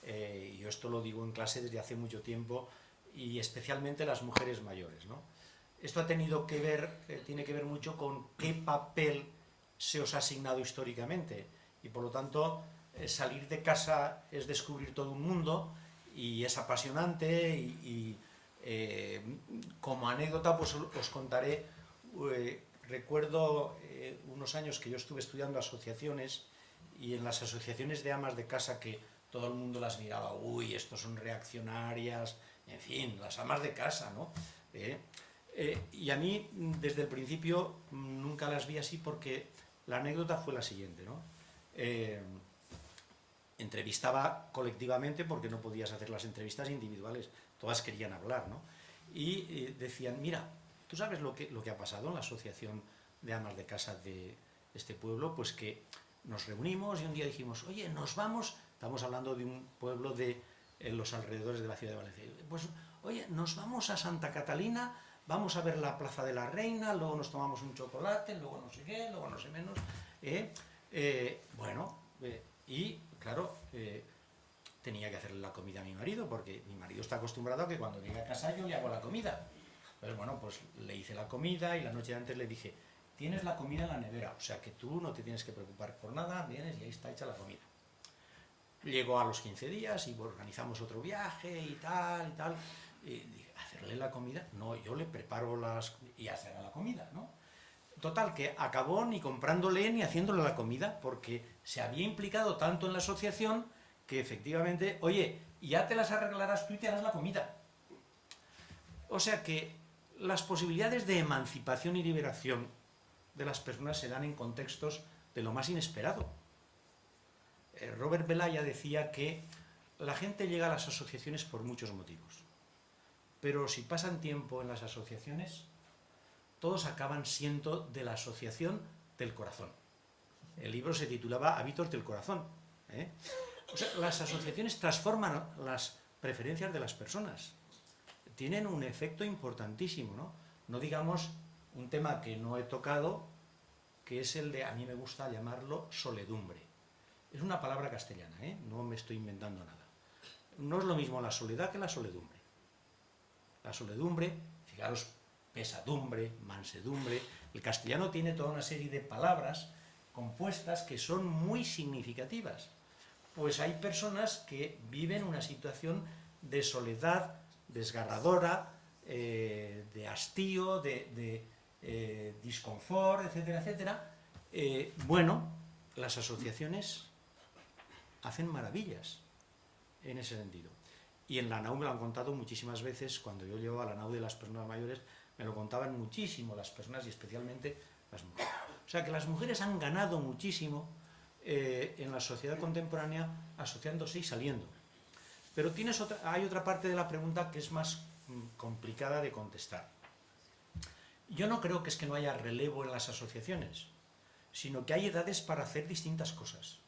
y yo esto lo digo en clase desde hace mucho tiempo, y especialmente las mujeres mayores, ¿no? Esto tiene que ver mucho con qué papel se os ha asignado históricamente, y por lo tanto salir de casa es descubrir todo un mundo y es apasionante, y como anécdota pues os contaré, recuerdo unos años que yo estuve estudiando asociaciones, y en las asociaciones de amas de casa, que todo el mundo las miraba, uy, estos son reaccionarias, en fin, las amas de casa, ¿no? Y a mí, desde el principio, nunca las vi así, porque la anécdota fue la siguiente, ¿no? Entrevistaba colectivamente, porque no podías hacer las entrevistas individuales, todas querían hablar, ¿no? Y decían, mira, ¿tú sabes lo que ha pasado en la asociación de amas de casa de este pueblo? Pues que nos reunimos y un día dijimos, oye, nos vamos, estamos hablando de un pueblo de los alrededores de la ciudad de Valencia, pues, oye, nos vamos a Santa Catalina, vamos a ver la Plaza de la Reina, luego nos tomamos un chocolate, luego no sé qué, luego no sé menos. Y claro, tenía que hacerle la comida a mi marido, porque mi marido está acostumbrado a que cuando llega a casa yo le hago la comida. Entonces, bueno, pues le hice la comida, y la noche antes le dije, tienes la comida en la nevera, o sea que tú no te tienes que preocupar por nada, vienes y ahí está hecha la comida. Llegó a los 15 días y organizamos otro viaje y tal, y dije, ¿hacerle la comida? No, yo le preparo y hacerá la comida, ¿no? Total, que acabó ni comprándole ni haciéndole la comida, porque se había implicado tanto en la asociación que efectivamente, oye, ya te las arreglarás tú y te harás la comida. O sea que las posibilidades de emancipación y liberación de las personas se dan en contextos de lo más inesperado. Robert Belaya decía que la gente llega a las asociaciones por muchos motivos, pero si pasan tiempo en las asociaciones, todos acaban siendo de la asociación del corazón. El libro se titulaba Hábitos del corazón. O sea, las asociaciones transforman las preferencias de las personas. Tienen un efecto importantísimo, ¿no? No digamos un tema que no he tocado, que es el de, a mí me gusta llamarlo, soledumbre. Es una palabra castellana, no me estoy inventando nada. No es lo mismo la soledad que la soledumbre. La soledumbre, fijaros, pesadumbre, mansedumbre. El castellano tiene toda una serie de palabras compuestas que son muy significativas. Pues hay personas que viven una situación de soledad desgarradora, de hastío, de disconfort, etcétera, etcétera. Bueno, las asociaciones hacen maravillas en ese sentido. Y en la NAU me lo han contado muchísimas veces. Cuando yo llevo a la NAU de las personas mayores, me lo contaban muchísimo las personas, y especialmente las mujeres. O sea que las mujeres han ganado muchísimo en la sociedad contemporánea asociándose y saliendo. Pero hay otra parte de la pregunta que es más complicada de contestar. Yo no creo que es que no haya relevo en las asociaciones, sino que hay edades para hacer distintas cosas.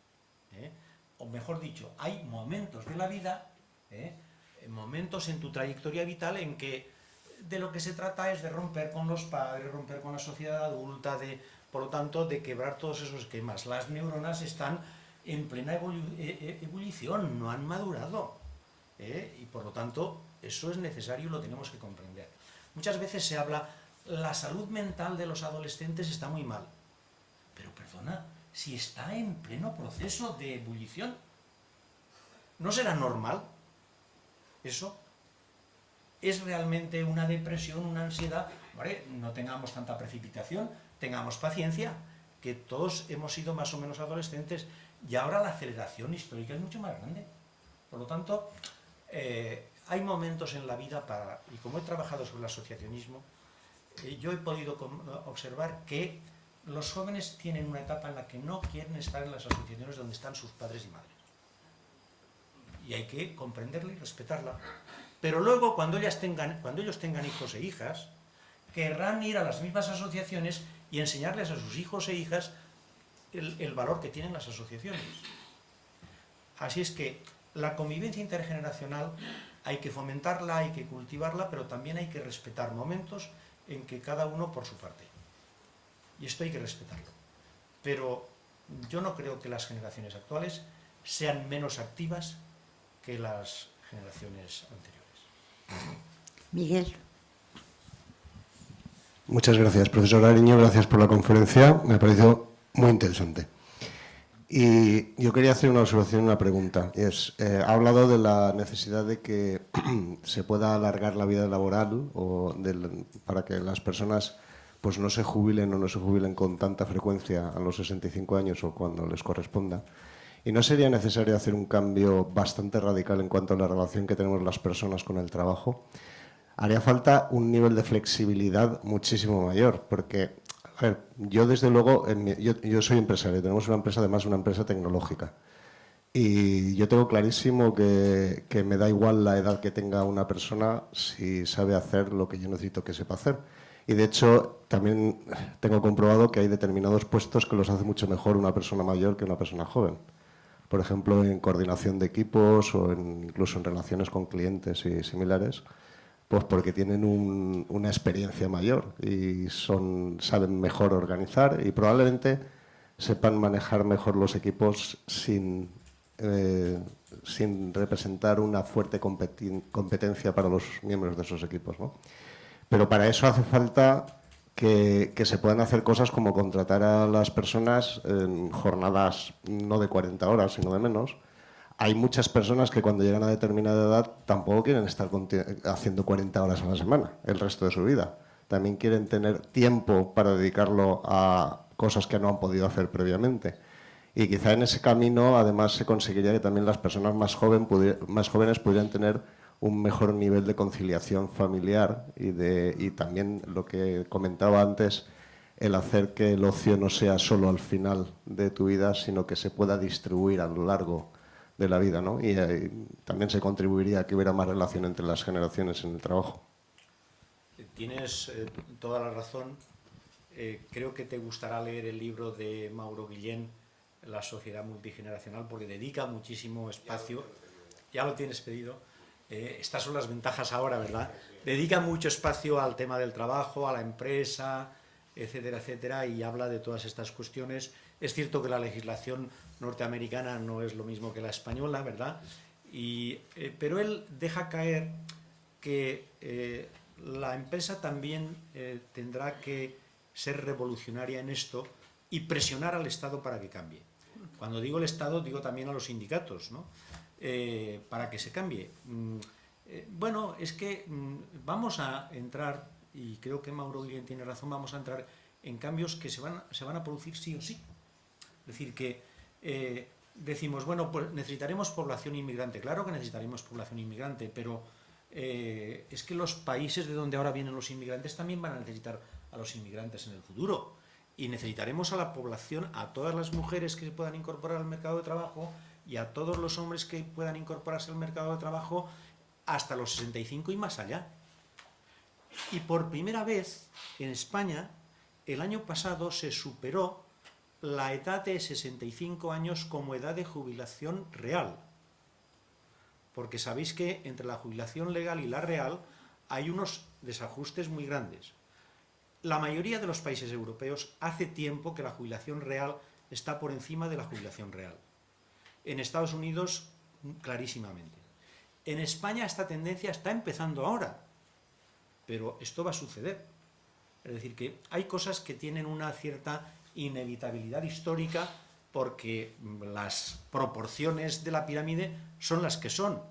O mejor dicho, hay momentos de la vida, momentos en tu trayectoria vital en que de lo que se trata es de romper con los padres, romper con la sociedad adulta, por lo tanto, de quebrar todos esos esquemas. Las neuronas están en plena ebullición, no han madurado. Y por lo tanto, eso es necesario y lo tenemos que comprender. Muchas veces se habla, la salud mental de los adolescentes está muy mal. Pero perdona, si está en pleno proceso de ebullición, ¿no será normal eso? ¿Es realmente una depresión, una ansiedad? Vale, no tengamos tanta precipitación, tengamos paciencia, que todos hemos sido más o menos adolescentes y ahora la aceleración histórica es mucho más grande. Por lo tanto, hay momentos en la vida y como he trabajado sobre el asociacionismo, yo he podido observar que los jóvenes tienen una etapa en la que no quieren estar en las asociaciones donde están sus padres y madres. Y hay que comprenderla y respetarla. Pero luego, cuando ellos tengan hijos e hijas, querrán ir a las mismas asociaciones y enseñarles a sus hijos e hijas el valor que tienen las asociaciones. Así es que la convivencia intergeneracional hay que fomentarla, hay que cultivarla, pero también hay que respetar momentos en que cada uno por su parte. Y esto hay que respetarlo. Pero yo no creo que las generaciones actuales sean menos activas que las generaciones anteriores. Miguel. Muchas gracias, profesor Ariño, gracias por la conferencia, me ha parecido muy interesante. Y yo quería hacer una observación y una pregunta. Ha hablado de la necesidad de que se pueda alargar la vida laboral para que las personas pues no se jubilen o no se jubilen con tanta frecuencia a los 65 años o cuando les corresponda. ¿Y no sería necesario hacer un cambio bastante radical en cuanto a la relación que tenemos las personas con el trabajo? Haría falta un nivel de flexibilidad muchísimo mayor, porque, a ver, yo desde luego, yo soy empresario, tenemos una empresa, además una empresa tecnológica, y yo tengo clarísimo que me da igual la edad que tenga una persona si sabe hacer lo que yo necesito que sepa hacer. Y de hecho, también tengo comprobado que hay determinados puestos que los hace mucho mejor una persona mayor que una persona joven. Por ejemplo, en coordinación de equipos o incluso en relaciones con clientes y similares, pues porque tienen una experiencia mayor y saben mejor organizar y probablemente sepan manejar mejor los equipos sin representar una fuerte competencia para los miembros de esos equipos, ¿no? Pero para eso hace falta que se puedan hacer cosas como contratar a las personas en jornadas no de 40 horas, sino de menos. Hay muchas personas que cuando llegan a determinada edad tampoco quieren estar haciendo 40 horas a la semana el resto de su vida. También quieren tener tiempo para dedicarlo a cosas que no han podido hacer previamente. Y quizá en ese camino además se conseguiría que también las personas más jóvenes pudieran tener un mejor nivel de conciliación familiar y también lo que comentaba antes, el hacer que el ocio no sea solo al final de tu vida, sino que se pueda distribuir a lo largo de la vida, ¿no? Y también se contribuiría a que hubiera más relación entre las generaciones en el trabajo. Tienes toda la razón. Creo que te gustará leer el libro de Mauro Guillén, La sociedad multigeneracional, porque dedica muchísimo espacio. Ya lo tienes pedido. Estas son las ventajas ahora, ¿verdad? Dedica mucho espacio al tema del trabajo, a la empresa, etcétera, etcétera, y habla de todas estas cuestiones. Es cierto que la legislación norteamericana no es lo mismo que la española, ¿verdad? Pero él deja caer que la empresa también tendrá que ser revolucionaria en esto y presionar al Estado para que cambie. Cuando digo el Estado, digo también a los sindicatos, ¿no? Para que se cambie. Bueno, es que vamos a entrar, y creo que Mauro Guillén tiene razón, vamos a entrar en cambios que se van a producir sí o sí. Es decir, que decimos, bueno, pues necesitaremos población inmigrante. Claro que necesitaremos población inmigrante, pero es que los países de donde ahora vienen los inmigrantes también van a necesitar a los inmigrantes en el futuro. Y necesitaremos a la población, a todas las mujeres que se puedan incorporar al mercado de trabajo y a todos los hombres que puedan incorporarse al mercado de trabajo hasta los 65 y más allá. Y por primera vez en España, el año pasado se superó la edad de 65 años como edad de jubilación real. Porque sabéis que entre la jubilación legal y la real hay unos desajustes muy grandes. La mayoría de los países europeos hace tiempo que la jubilación real está por encima de la jubilación real. En Estados Unidos, clarísimamente. En España esta tendencia está empezando ahora, pero esto va a suceder. Es decir, que hay cosas que tienen una cierta inevitabilidad histórica porque las proporciones de la pirámide son las que son.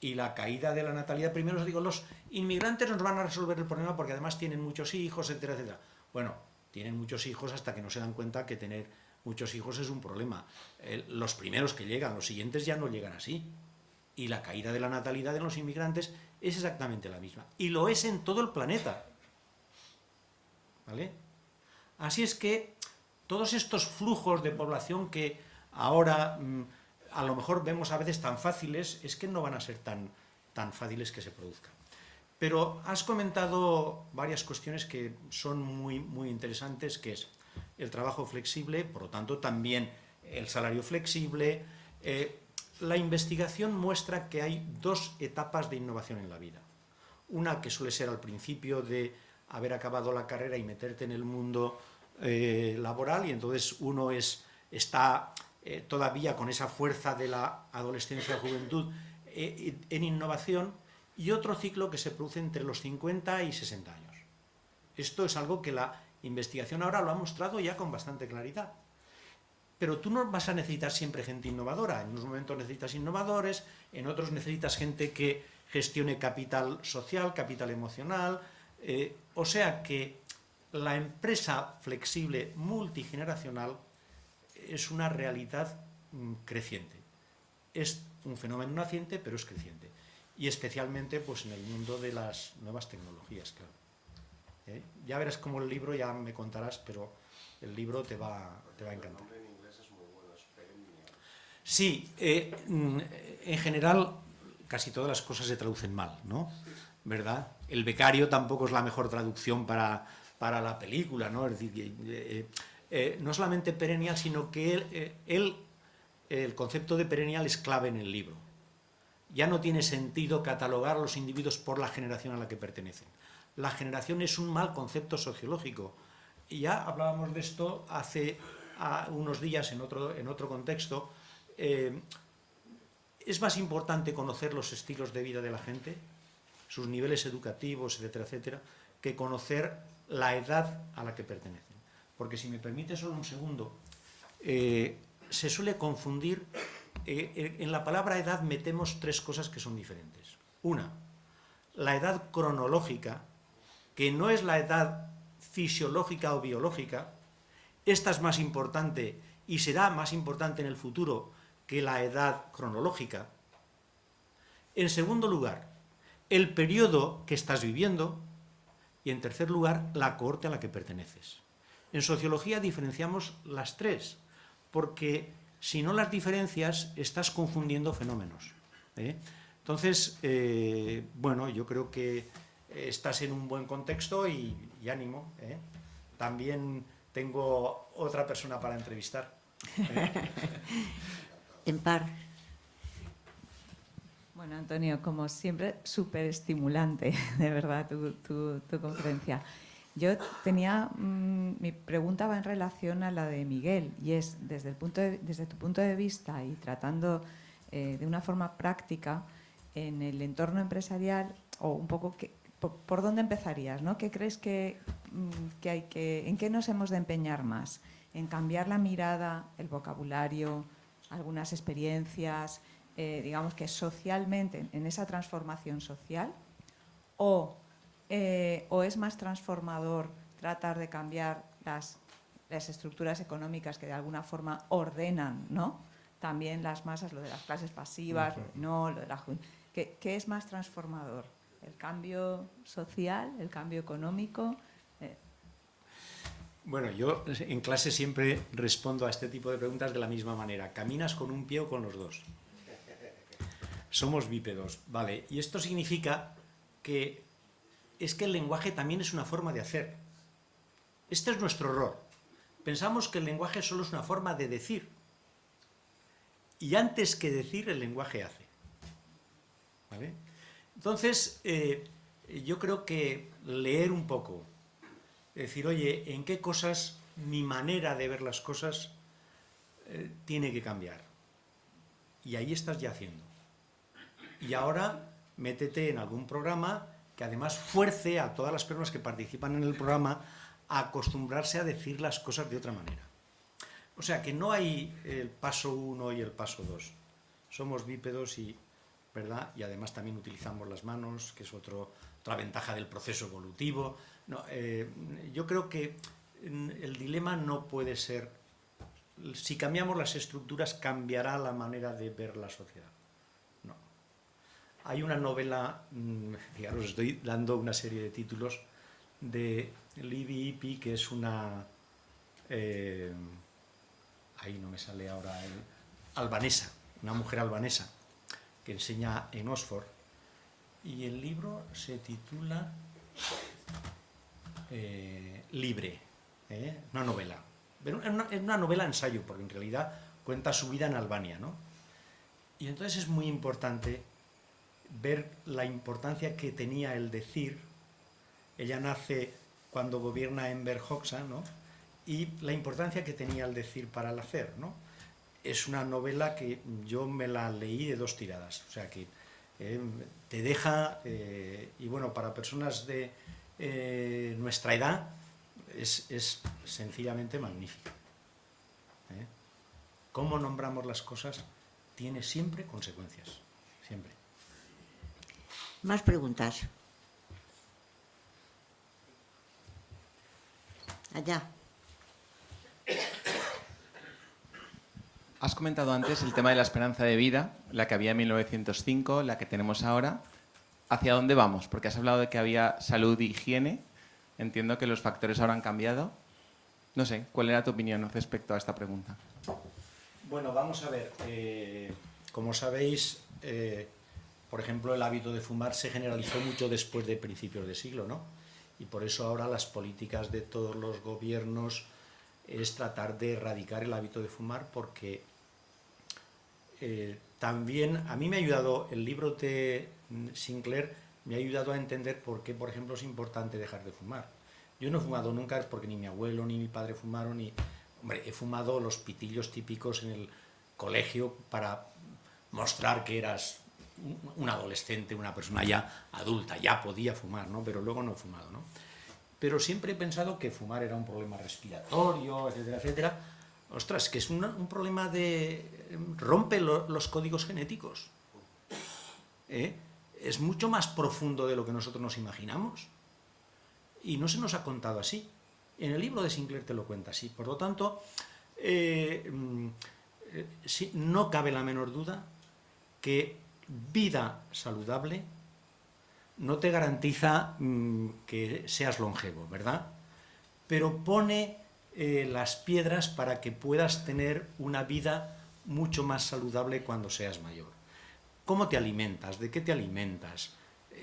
Y la caída de la natalidad, primero os digo, los inmigrantes nos van a resolver el problema porque además tienen muchos hijos, etcétera, etcétera. Bueno, tienen muchos hijos hasta que no se dan cuenta que tener muchos hijos es un problema. Los primeros que llegan, los siguientes ya no llegan así. Y la caída de la natalidad de los inmigrantes es exactamente la misma. Y lo es en todo el planeta. ¿Vale? Así es que todos estos flujos de población que ahora a lo mejor vemos a veces tan fáciles, es que no van a ser tan fáciles que se produzcan. Pero has comentado varias cuestiones que son muy interesantes, que es el trabajo flexible, por lo tanto también el salario flexible. La investigación muestra que hay dos etapas de innovación en la vida. Una que suele ser al principio de haber acabado la carrera y meterte en el mundo laboral, y entonces uno está todavía con esa fuerza de la adolescencia o juventud en innovación, y otro ciclo que se produce entre los 50 y 60 años. Esto es algo que la investigación ahora lo ha mostrado ya con bastante claridad. Pero tú no vas a necesitar siempre gente innovadora. En unos momentos necesitas innovadores, en otros necesitas gente que gestione capital social, capital emocional. O sea que la empresa flexible multigeneracional es una realidad creciente. Es un fenómeno naciente, pero es creciente. Y especialmente pues, en el mundo de las nuevas tecnologías, claro. Ya verás cómo el libro, ya me contarás, pero el libro te va a encantar. Sí, en general casi todas las cosas se traducen mal, ¿no? ¿Verdad? El becario tampoco es la mejor traducción para la película, ¿no? Es decir, no solamente perennial, sino que el concepto de perennial es clave en el libro. Ya no tiene sentido catalogar a los individuos por la generación a la que pertenecen. La generación es un mal concepto sociológico. Y ya hablábamos de esto hace unos días en otro contexto. Es más importante conocer los estilos de vida de la gente, sus niveles educativos, etcétera, etcétera, que conocer la edad a la que pertenecen. Porque si me permite solo un segundo, se suele confundir, en la palabra edad metemos tres cosas que son diferentes. Una, la edad cronológica, que no es la edad fisiológica o biológica. Esta es más importante y será más importante en el futuro que la edad cronológica. En segundo lugar, el periodo que estás viviendo. Y en tercer lugar, la cohorte a la que perteneces. En sociología diferenciamos las tres, porque si no las diferencias, estás confundiendo fenómenos. Entonces, bueno, yo creo que estás en un buen contexto y ánimo. También tengo otra persona para entrevistar. En par. Bueno, Antonio, como siempre, súper estimulante, de verdad, tu conferencia. Yo tenía, mi pregunta va en relación a la de Miguel, y es, desde tu punto de vista y tratando de una forma práctica en el entorno empresarial, o un poco, ¿por dónde empezarías, ¿no? ¿Qué crees en qué nos hemos de empeñar más? ¿En cambiar la mirada, el vocabulario, algunas experiencias, digamos que socialmente, en esa transformación social, o es más transformador tratar de cambiar las estructuras económicas que de alguna forma ordenan, ¿no? También las masas, lo de las clases pasivas, no, lo de la ¿qué es más transformador? ¿El cambio social, el cambio económico? Bueno, yo en clase siempre respondo a este tipo de preguntas de la misma manera. ¿Caminas con un pie o con los dos? Somos bípedos, ¿vale? Y esto significa que es que el lenguaje también es una forma de hacer. Este es nuestro error. Pensamos que el lenguaje solo es una forma de decir. Y antes que decir, el lenguaje hace. ¿Vale? Entonces, yo creo que leer un poco, decir, oye, ¿en qué cosas mi manera de ver las cosas tiene que cambiar? Y ahí estás ya haciendo. Y ahora métete en algún programa que además fuerce a todas las personas que participan en el programa a acostumbrarse a decir las cosas de otra manera. O sea que no hay el paso 1 y el paso 2. Somos bípedos y, ¿verdad? Y además también utilizamos las manos, que es otra ventaja del proceso evolutivo. No, yo creo que el dilema no puede ser, si cambiamos las estructuras, cambiará la manera de ver la sociedad. No. Hay una novela, fijaros, estoy dando una serie de títulos, de Libby Hippie, que es una, ahí no me sale ahora, albanesa, una mujer albanesa, que enseña en Oxford, y el libro se titula Libre, una novela. Es una novela ensayo, porque en realidad cuenta su vida en Albania, ¿no? Y entonces es muy importante ver la importancia que tenía el decir. Ella nace cuando gobierna Enver Hoxha, ¿no? Y la importancia que tenía el decir para el hacer, ¿no? Es una novela que yo me la leí de 2 tiradas, o sea que te deja, y bueno, para personas de nuestra edad es sencillamente magnífica. Cómo nombramos las cosas tiene siempre consecuencias, siempre. Más preguntas. Allá. Has comentado antes el tema de la esperanza de vida, la que había en 1905, la que tenemos ahora. ¿Hacia dónde vamos? Porque has hablado de que había salud y higiene. Entiendo que los factores ahora han cambiado. No sé, ¿cuál era tu opinión respecto a esta pregunta? Bueno, vamos a ver. Como sabéis, por ejemplo, el hábito de fumar se generalizó mucho después de principios de siglo, ¿no? Y por eso ahora las políticas de todos los gobiernos es tratar de erradicar el hábito de fumar, porque también a mí me ha ayudado, el libro de Sinclair me ha ayudado a entender por qué, por ejemplo, es importante dejar de fumar. Yo no he fumado nunca porque ni mi abuelo ni mi padre fumaron, ni... Hombre, he fumado los pitillos típicos en el colegio para mostrar que eras un adolescente, una persona ya adulta, ya podía fumar, ¿no? Pero luego no he fumado, ¿no? Pero siempre he pensado que fumar era un problema respiratorio, etcétera, etcétera. Ostras, que es un problema de... rompe los códigos genéticos. Es mucho más profundo de lo que nosotros nos imaginamos. Y no se nos ha contado así. En el libro de Sinclair te lo cuenta así. Por lo tanto, sí, no cabe la menor duda que vida saludable no te garantiza que seas longevo, ¿verdad? Pero pone las piedras para que puedas tener una vida mucho más saludable cuando seas mayor. ¿Cómo te alimentas? ¿De qué te alimentas?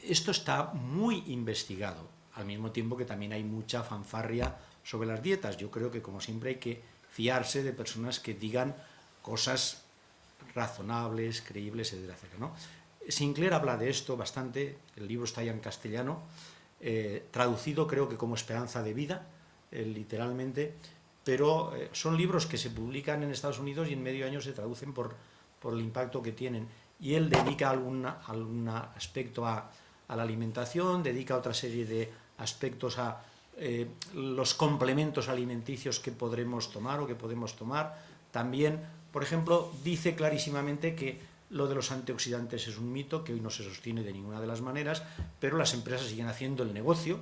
Esto está muy investigado, al mismo tiempo que también hay mucha fanfarria sobre las dietas. Yo creo que, como siempre, hay que fiarse de personas que digan cosas razonables, creíbles, etcétera, etcétera, ¿no? Sinclair habla de esto bastante, el libro está ya en castellano, traducido creo que como Esperanza de Vida, literalmente, pero son libros que se publican en Estados Unidos y en medio año se traducen por el impacto que tienen. Y él dedica algún aspecto a la alimentación, dedica otra serie de aspectos a los complementos alimenticios que podremos tomar o que podemos tomar. También, por ejemplo, dice clarísimamente que lo de los antioxidantes es un mito, que hoy no se sostiene de ninguna de las maneras, pero las empresas siguen haciendo el negocio.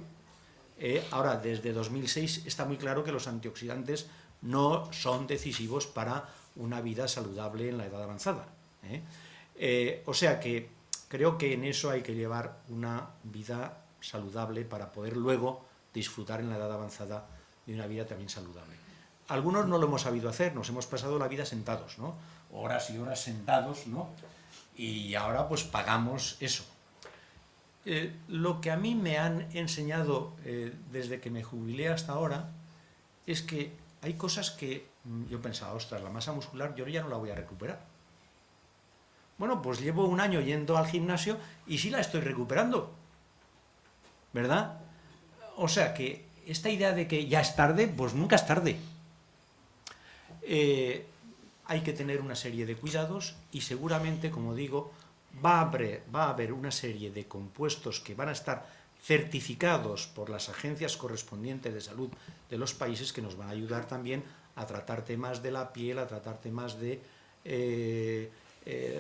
Ahora, desde 2006 está muy claro que los antioxidantes no son decisivos para una vida saludable en la edad avanzada. O sea que creo que en eso hay que llevar una vida saludable para poder luego disfrutar en la edad avanzada de una vida también saludable. Algunos no lo hemos sabido hacer, nos hemos pasado la vida sentados, ¿no? Horas y horas sentados, ¿no? Y ahora pues pagamos eso. Lo que a mí me han enseñado desde que me jubilé hasta ahora es que hay cosas que yo pensaba, ostras, la masa muscular yo ya no la voy a recuperar. Bueno, pues llevo un año yendo al gimnasio y sí la estoy recuperando, ¿verdad? O sea que esta idea de que ya es tarde, pues nunca es tarde. Hay que tener una serie de cuidados y seguramente, como digo, va a haber una serie de compuestos que van a estar certificados por las agencias correspondientes de salud de los países que nos van a ayudar también a tratar temas de la piel, a tratar temas de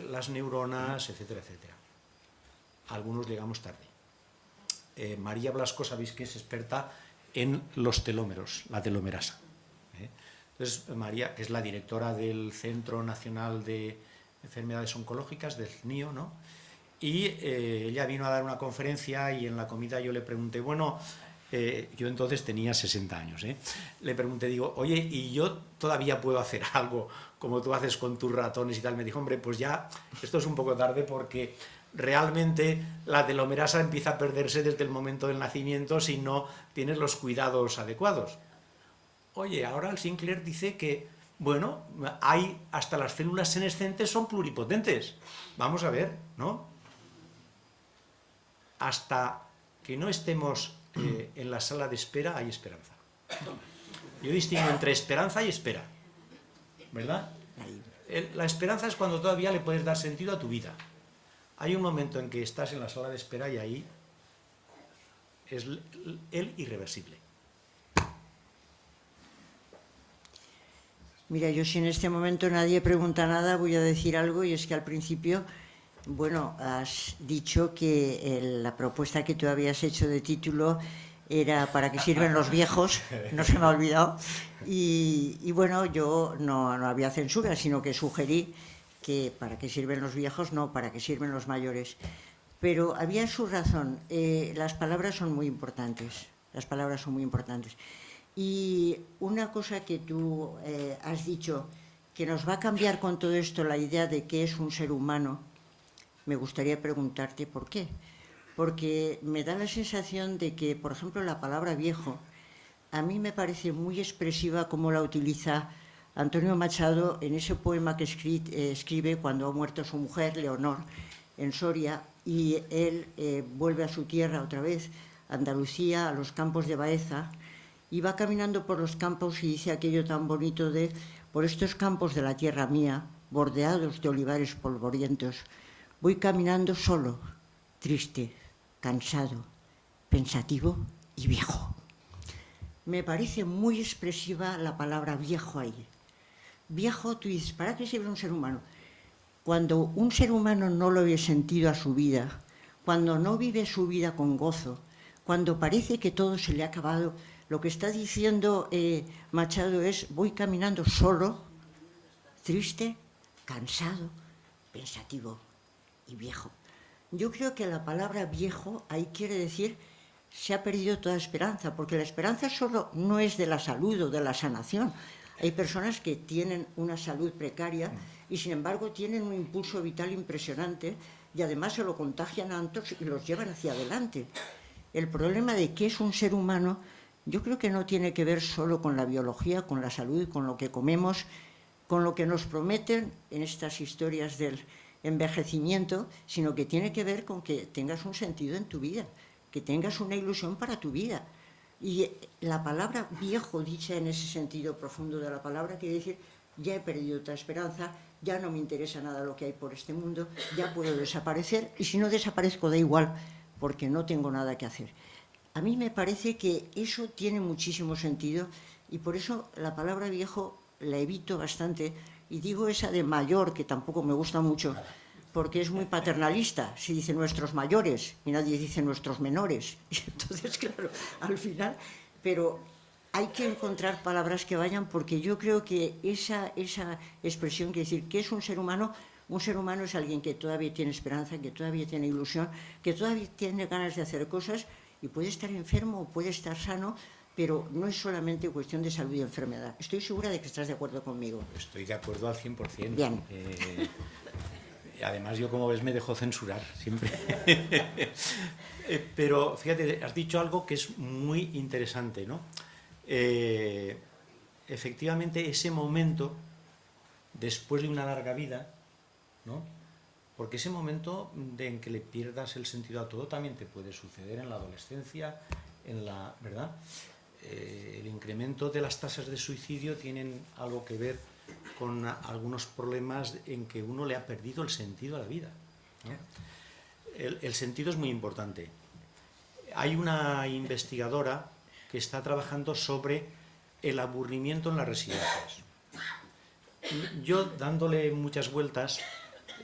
las neuronas, etcétera, etcétera. Algunos llegamos tarde. María Blasco, sabéis que es experta en los telómeros, la telomerasa. Entonces, María, que es la directora del Centro Nacional de Enfermedades Oncológicas, del CNIO, ¿no? Y ella vino a dar una conferencia y en la comida yo le pregunté, bueno, yo entonces tenía 60 años, le pregunté, digo, oye, ¿y yo todavía puedo hacer algo como tú haces con tus ratones y tal? Me dijo, hombre, pues ya, esto es un poco tarde porque realmente la telomerasa empieza a perderse desde el momento del nacimiento si no tienes los cuidados adecuados. Oye, ahora el Sinclair dice que, bueno, hay hasta las células senescentes son pluripotentes. Vamos a ver, ¿no? Hasta que no estemos en la sala de espera hay esperanza. Yo distingo entre esperanza y espera, ¿verdad? La esperanza es cuando todavía le puedes dar sentido a tu vida. Hay un momento en que estás en la sala de espera y ahí es el irreversible. Mira, yo si en este momento nadie pregunta nada, voy a decir algo, y es que al principio, bueno, has dicho que la propuesta que tú habías hecho de título era ¿para qué sirven los viejos? No se me ha olvidado. Y bueno, yo no había censura, sino que sugerí que ¿para qué sirven los viejos? No, ¿para qué sirven los mayores? Pero había su razón. Las palabras son muy importantes. Las palabras son muy importantes. Y una cosa que tú has dicho, que nos va a cambiar con todo esto la idea de qué es un ser humano, me gustaría preguntarte por qué. Porque me da la sensación de que, por ejemplo, la palabra viejo, a mí me parece muy expresiva como la utiliza Antonio Machado en ese poema que escribe cuando ha muerto su mujer, Leonor, en Soria, y él vuelve a su tierra otra vez, Andalucía, a los campos de Baeza, y va caminando por los campos y dice aquello tan bonito de por estos campos de la tierra mía, bordeados de olivares polvorientos, voy caminando solo, triste, cansado, pensativo y viejo. Me parece muy expresiva la palabra viejo ahí. Viejo, tú dices, ¿para qué sirve un ser humano? Cuando un ser humano no lo ve sentido a su vida, cuando no vive su vida con gozo, cuando parece que todo se le ha acabado, lo que está diciendo Machado es, voy caminando solo, triste, cansado, pensativo y viejo. Yo creo que la palabra viejo ahí quiere decir se ha perdido toda esperanza, porque la esperanza solo no es de la salud o de la sanación. Hay personas que tienen una salud precaria y sin embargo tienen un impulso vital impresionante y además se lo contagian a otros y los llevan hacia adelante. El problema de qué es un ser humano yo creo que no tiene que ver solo con la biología, con la salud, con lo que comemos, con lo que nos prometen en estas historias del envejecimiento, sino que tiene que ver con que tengas un sentido en tu vida, que tengas una ilusión para tu vida. Y la palabra viejo, dicha en ese sentido profundo de la palabra, quiere decir, ya he perdido toda esperanza, ya no me interesa nada lo que hay por este mundo, ya puedo desaparecer, y si no desaparezco da igual, porque no tengo nada que hacer. A mí me parece que eso tiene muchísimo sentido y por eso la palabra viejo la evito bastante y digo esa de mayor, que tampoco me gusta mucho, porque es muy paternalista. Se dice nuestros mayores y nadie dice nuestros menores. Y entonces, claro, al final, pero hay que encontrar palabras que vayan porque yo creo que esa expresión quiere decir que es un ser humano. Un ser humano es alguien que todavía tiene esperanza, que todavía tiene ilusión, que todavía tiene ganas de hacer cosas y puede estar enfermo o puede estar sano, pero no es solamente cuestión de salud y enfermedad. Estoy segura de que estás de acuerdo conmigo. Estoy de acuerdo al 100%. Bien. Además, yo, como ves, me dejo censurar siempre. Pero fíjate, has dicho algo que es muy interesante, ¿no? Efectivamente, ese momento, después de una larga vida, ¿no? Porque ese momento en que le pierdas el sentido a todo también te puede suceder en la adolescencia, ¿verdad? El incremento de las tasas de suicidio tienen algo que ver con algunos problemas en que uno le ha perdido el sentido a la vida, ¿no? El sentido es muy importante. Hay una investigadora que está trabajando sobre el aburrimiento en las residencias. Yo, dándole muchas vueltas,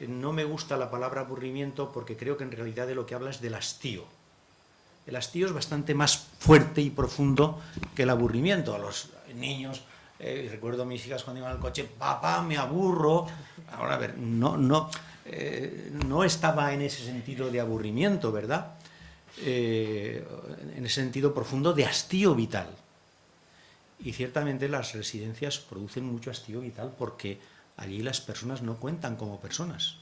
no me gusta la palabra aburrimiento porque creo que en realidad de lo que habla es del hastío. El hastío es bastante más fuerte y profundo que el aburrimiento. A los niños, recuerdo a mis hijas cuando iban al coche, papá, me aburro. Ahora, a ver, no estaba en ese sentido de aburrimiento, ¿verdad? En ese sentido profundo de hastío vital. Y ciertamente las residencias producen mucho hastío vital porque allí las personas no cuentan como personas.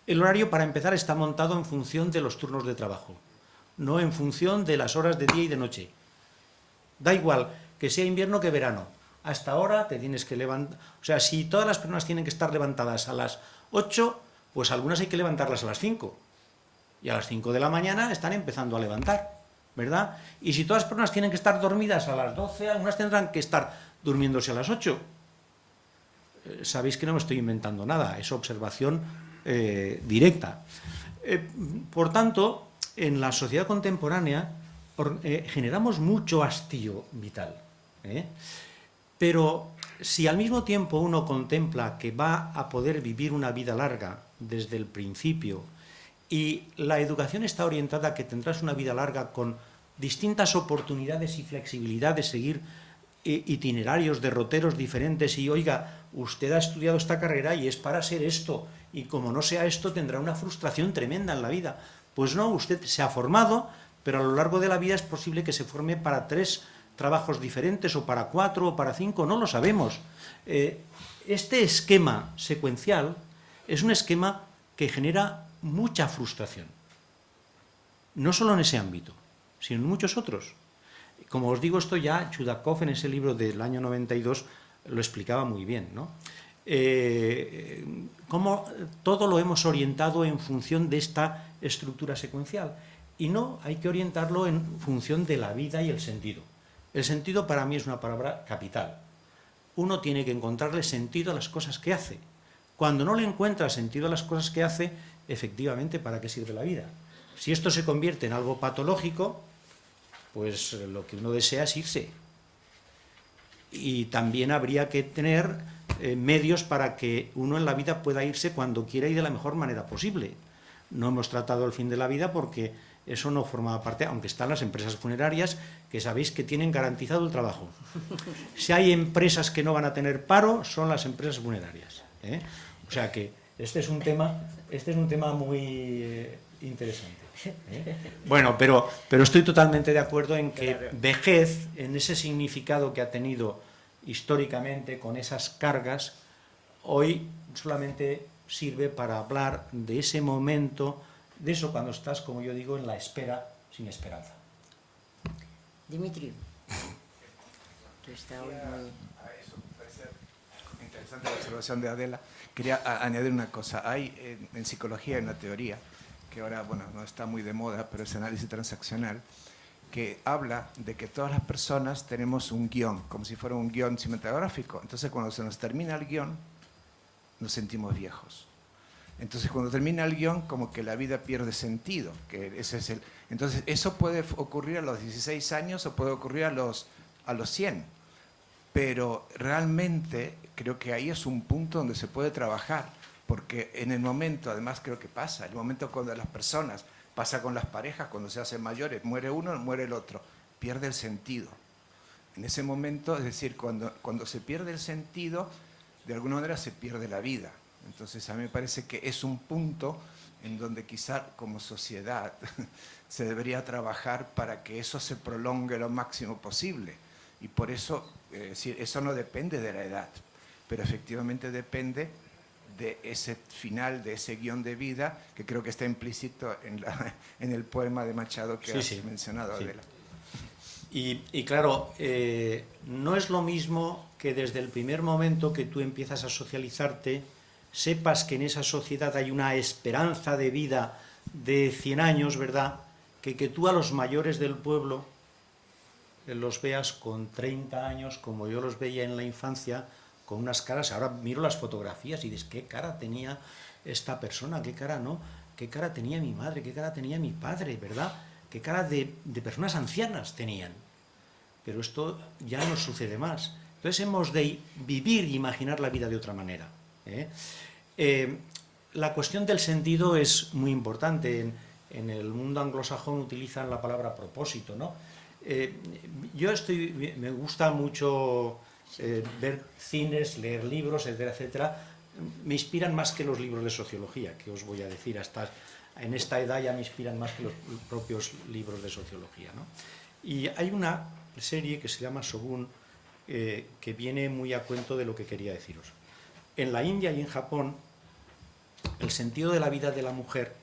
El horario, para empezar, está montado en función de los turnos de trabajo, no en función de las horas de día y de noche. Da igual que sea invierno que verano. Hasta ahora te tienes que levantar. O sea, si todas las personas tienen que estar levantadas a las 8, pues algunas hay que levantarlas a las 5. Y a las 5 de la mañana están empezando a levantar, ¿verdad? Y si todas las personas tienen que estar dormidas a las 12, algunas tendrán que estar durmiéndose a las 8. Sabéis que no me estoy inventando nada, es observación directa. Por tanto, en la sociedad contemporánea generamos mucho hastío vital, pero si al mismo tiempo uno contempla que va a poder vivir una vida larga desde el principio y la educación está orientada a que tendrás una vida larga con distintas oportunidades y flexibilidad de seguir itinerarios, derroteros diferentes y, oiga, usted ha estudiado esta carrera y es para ser esto, y como no sea esto tendrá una frustración tremenda en la vida. Pues no, usted se ha formado, pero a lo largo de la vida es posible que se forme para 3 trabajos diferentes, o para 4, o para 5, no lo sabemos. Este esquema secuencial es un esquema que genera mucha frustración, no solo en ese ámbito, sino en muchos otros. Como os digo, esto ya Chudakov en ese libro del año 92 lo explicaba muy bien, ¿no? Cómo todo lo hemos orientado en función de esta estructura secuencial. Y no, hay que orientarlo en función de la vida y el sentido. El sentido para mí es una palabra capital. Uno tiene que encontrarle sentido a las cosas que hace. Cuando no le encuentra sentido a las cosas que hace, efectivamente, ¿para qué sirve la vida? Si esto se convierte en algo patológico, pues lo que uno desea es irse. Y también habría que tener medios para que uno en la vida pueda irse cuando quiera y de la mejor manera posible. No hemos tratado el fin de la vida porque eso no formaba parte, aunque están las empresas funerarias, que sabéis que tienen garantizado el trabajo. Si hay empresas que no van a tener paro, son las empresas funerarias, ¿eh? O sea que este es un tema muy interesante, ¿eh? Bueno, pero estoy totalmente de acuerdo en que vejez, en ese significado que ha tenido históricamente, con esas cargas, hoy solamente sirve para hablar de ese momento, de eso cuando estás, como yo digo, en la espera sin esperanza. Dimitri, que está hoy muy... Interesante la observación de Adela. Quería añadir una cosa. Hay en psicología una teoría que ahora, bueno, no está muy de moda, pero es análisis transaccional, que habla de que todas las personas tenemos un guión, como si fuera un guión cinematográfico. Entonces, cuando se nos termina el guión, nos sentimos viejos. Entonces, cuando termina el guión, como que la vida pierde sentido. Que ese es entonces, eso puede ocurrir a los 16 años o puede ocurrir a los 100. Pero realmente creo que ahí es un punto donde se puede trabajar, porque en el momento, además creo que pasa, el momento cuando las personas, pasa con las parejas, cuando se hacen mayores, muere uno, muere el otro, pierde el sentido. En ese momento, es decir, cuando se pierde el sentido, de alguna manera se pierde la vida. Entonces a mí me parece que es un punto en donde quizá como sociedad se debería trabajar para que eso se prolongue lo máximo posible. Y por eso, eso no depende de la edad, pero efectivamente depende de ese final, de ese guión de vida, que creo que está implícito en el poema de Machado que has mencionado, Adela. Y claro, no es lo mismo que desde el primer momento que tú empiezas a socializarte, sepas que en esa sociedad hay una esperanza de vida de 100 años, ¿verdad?, que tú a los mayores del pueblo los veas con 30 años, como yo los veía en la infancia, con unas caras. Ahora miro las fotografías y dices, ¿qué cara tenía esta persona? ¿Qué cara no? ¿Qué cara tenía mi madre? ¿Qué cara tenía mi padre? ¿Verdad? ¿Qué cara de personas ancianas tenían? Pero esto ya no sucede más. Entonces hemos de vivir y imaginar la vida de otra manera, ¿eh? La cuestión del sentido es muy importante. En el mundo anglosajón utilizan la palabra propósito, ¿no? Me gusta mucho ver cines, leer libros, etcétera, etcétera. Me inspiran más que los libros de sociología, que os voy a decir, en esta edad ya me inspiran más que los propios libros de sociología, ¿no? Y hay una serie que se llama Shogun, que viene muy a cuento de lo que quería deciros. En la India y en Japón, el sentido de la vida de la mujer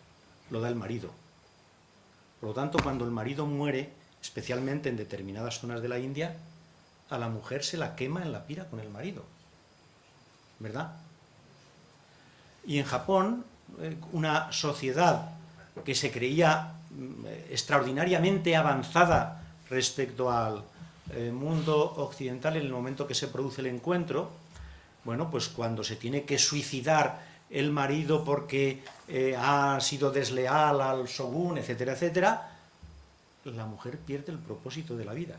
lo da el marido. Por lo tanto, cuando el marido muere, especialmente en determinadas zonas de la India, a la mujer se la quema en la pira con el marido, ¿verdad? Y en Japón, una sociedad que se creía extraordinariamente avanzada respecto al mundo occidental, en el momento que se produce el encuentro, bueno, pues cuando se tiene que suicidar el marido porque ha sido desleal al shogun, etcétera, etcétera, la mujer pierde el propósito de la vida.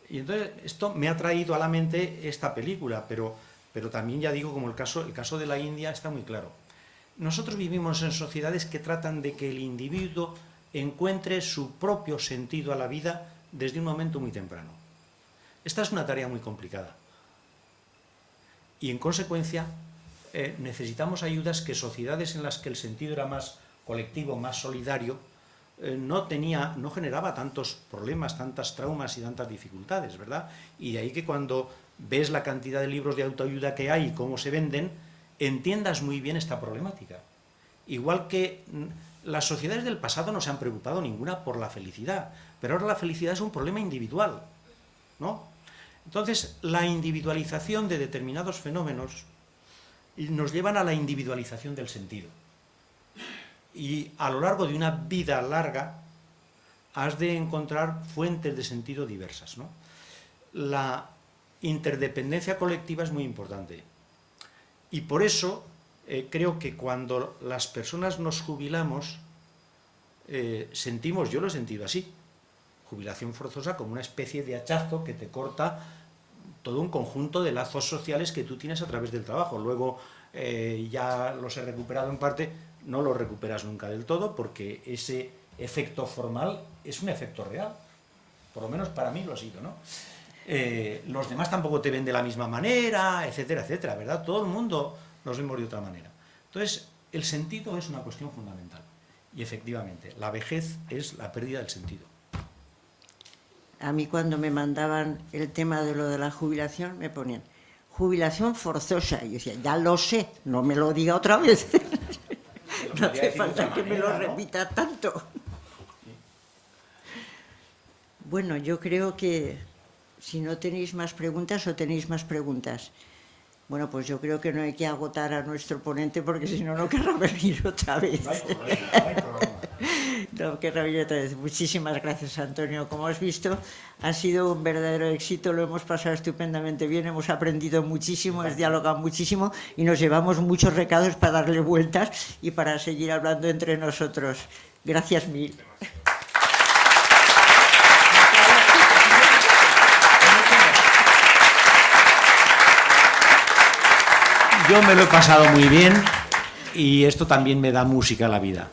Y entonces esto me ha traído a la mente esta película, pero también, ya digo, como el caso de la India está muy claro. Nosotros vivimos en sociedades que tratan de que el individuo encuentre su propio sentido a la vida desde un momento muy temprano. Esta es una tarea muy complicada. Y en consecuencia necesitamos ayudas que sociedades en las que el sentido era más colectivo, más solidario, no generaba tantos problemas, tantas traumas y tantas dificultades, ¿verdad? Y de ahí que cuando ves la cantidad de libros de autoayuda que hay y cómo se venden, entiendas muy bien esta problemática. Igual que las sociedades del pasado no se han preocupado ninguna por la felicidad, pero ahora la felicidad es un problema individual, ¿no? Entonces, la individualización de determinados fenómenos nos llevan a la individualización del sentido. Y a lo largo de una vida larga has de encontrar fuentes de sentido diversas, ¿no? La interdependencia colectiva es muy importante. Y por eso creo que cuando las personas nos jubilamos, sentimos, yo lo he sentido así, jubilación forzosa como una especie de hachazo que te corta todo un conjunto de lazos sociales que tú tienes a través del trabajo. Luego ya los he recuperado en parte, no los recuperas nunca del todo, porque ese efecto formal es un efecto real. Por lo menos para mí lo ha sido, ¿no? Los demás tampoco te ven de la misma manera, etcétera, etcétera, ¿verdad? Todo el mundo nos vemos de otra manera. Entonces, el sentido es una cuestión fundamental. Y efectivamente, la vejez es la pérdida del sentido. A mí cuando me mandaban el tema de lo de la jubilación, me ponían jubilación forzosa. Y yo decía, ya lo sé, no me lo diga otra vez. No hace falta que me lo repita tanto. Bueno, yo creo que si no tenéis más preguntas o tenéis más preguntas. Bueno, pues yo creo que no hay que agotar a nuestro ponente porque si no, no querrá venir otra vez. No hay problema. No querrá venir otra vez. Muchísimas gracias, Antonio. Como has visto, ha sido un verdadero éxito, lo hemos pasado estupendamente bien, hemos aprendido muchísimo, hemos dialogado muchísimo y nos llevamos muchos recados para darle vueltas y para seguir hablando entre nosotros. Gracias mil. Yo me lo he pasado muy bien y esto también me da música a la vida.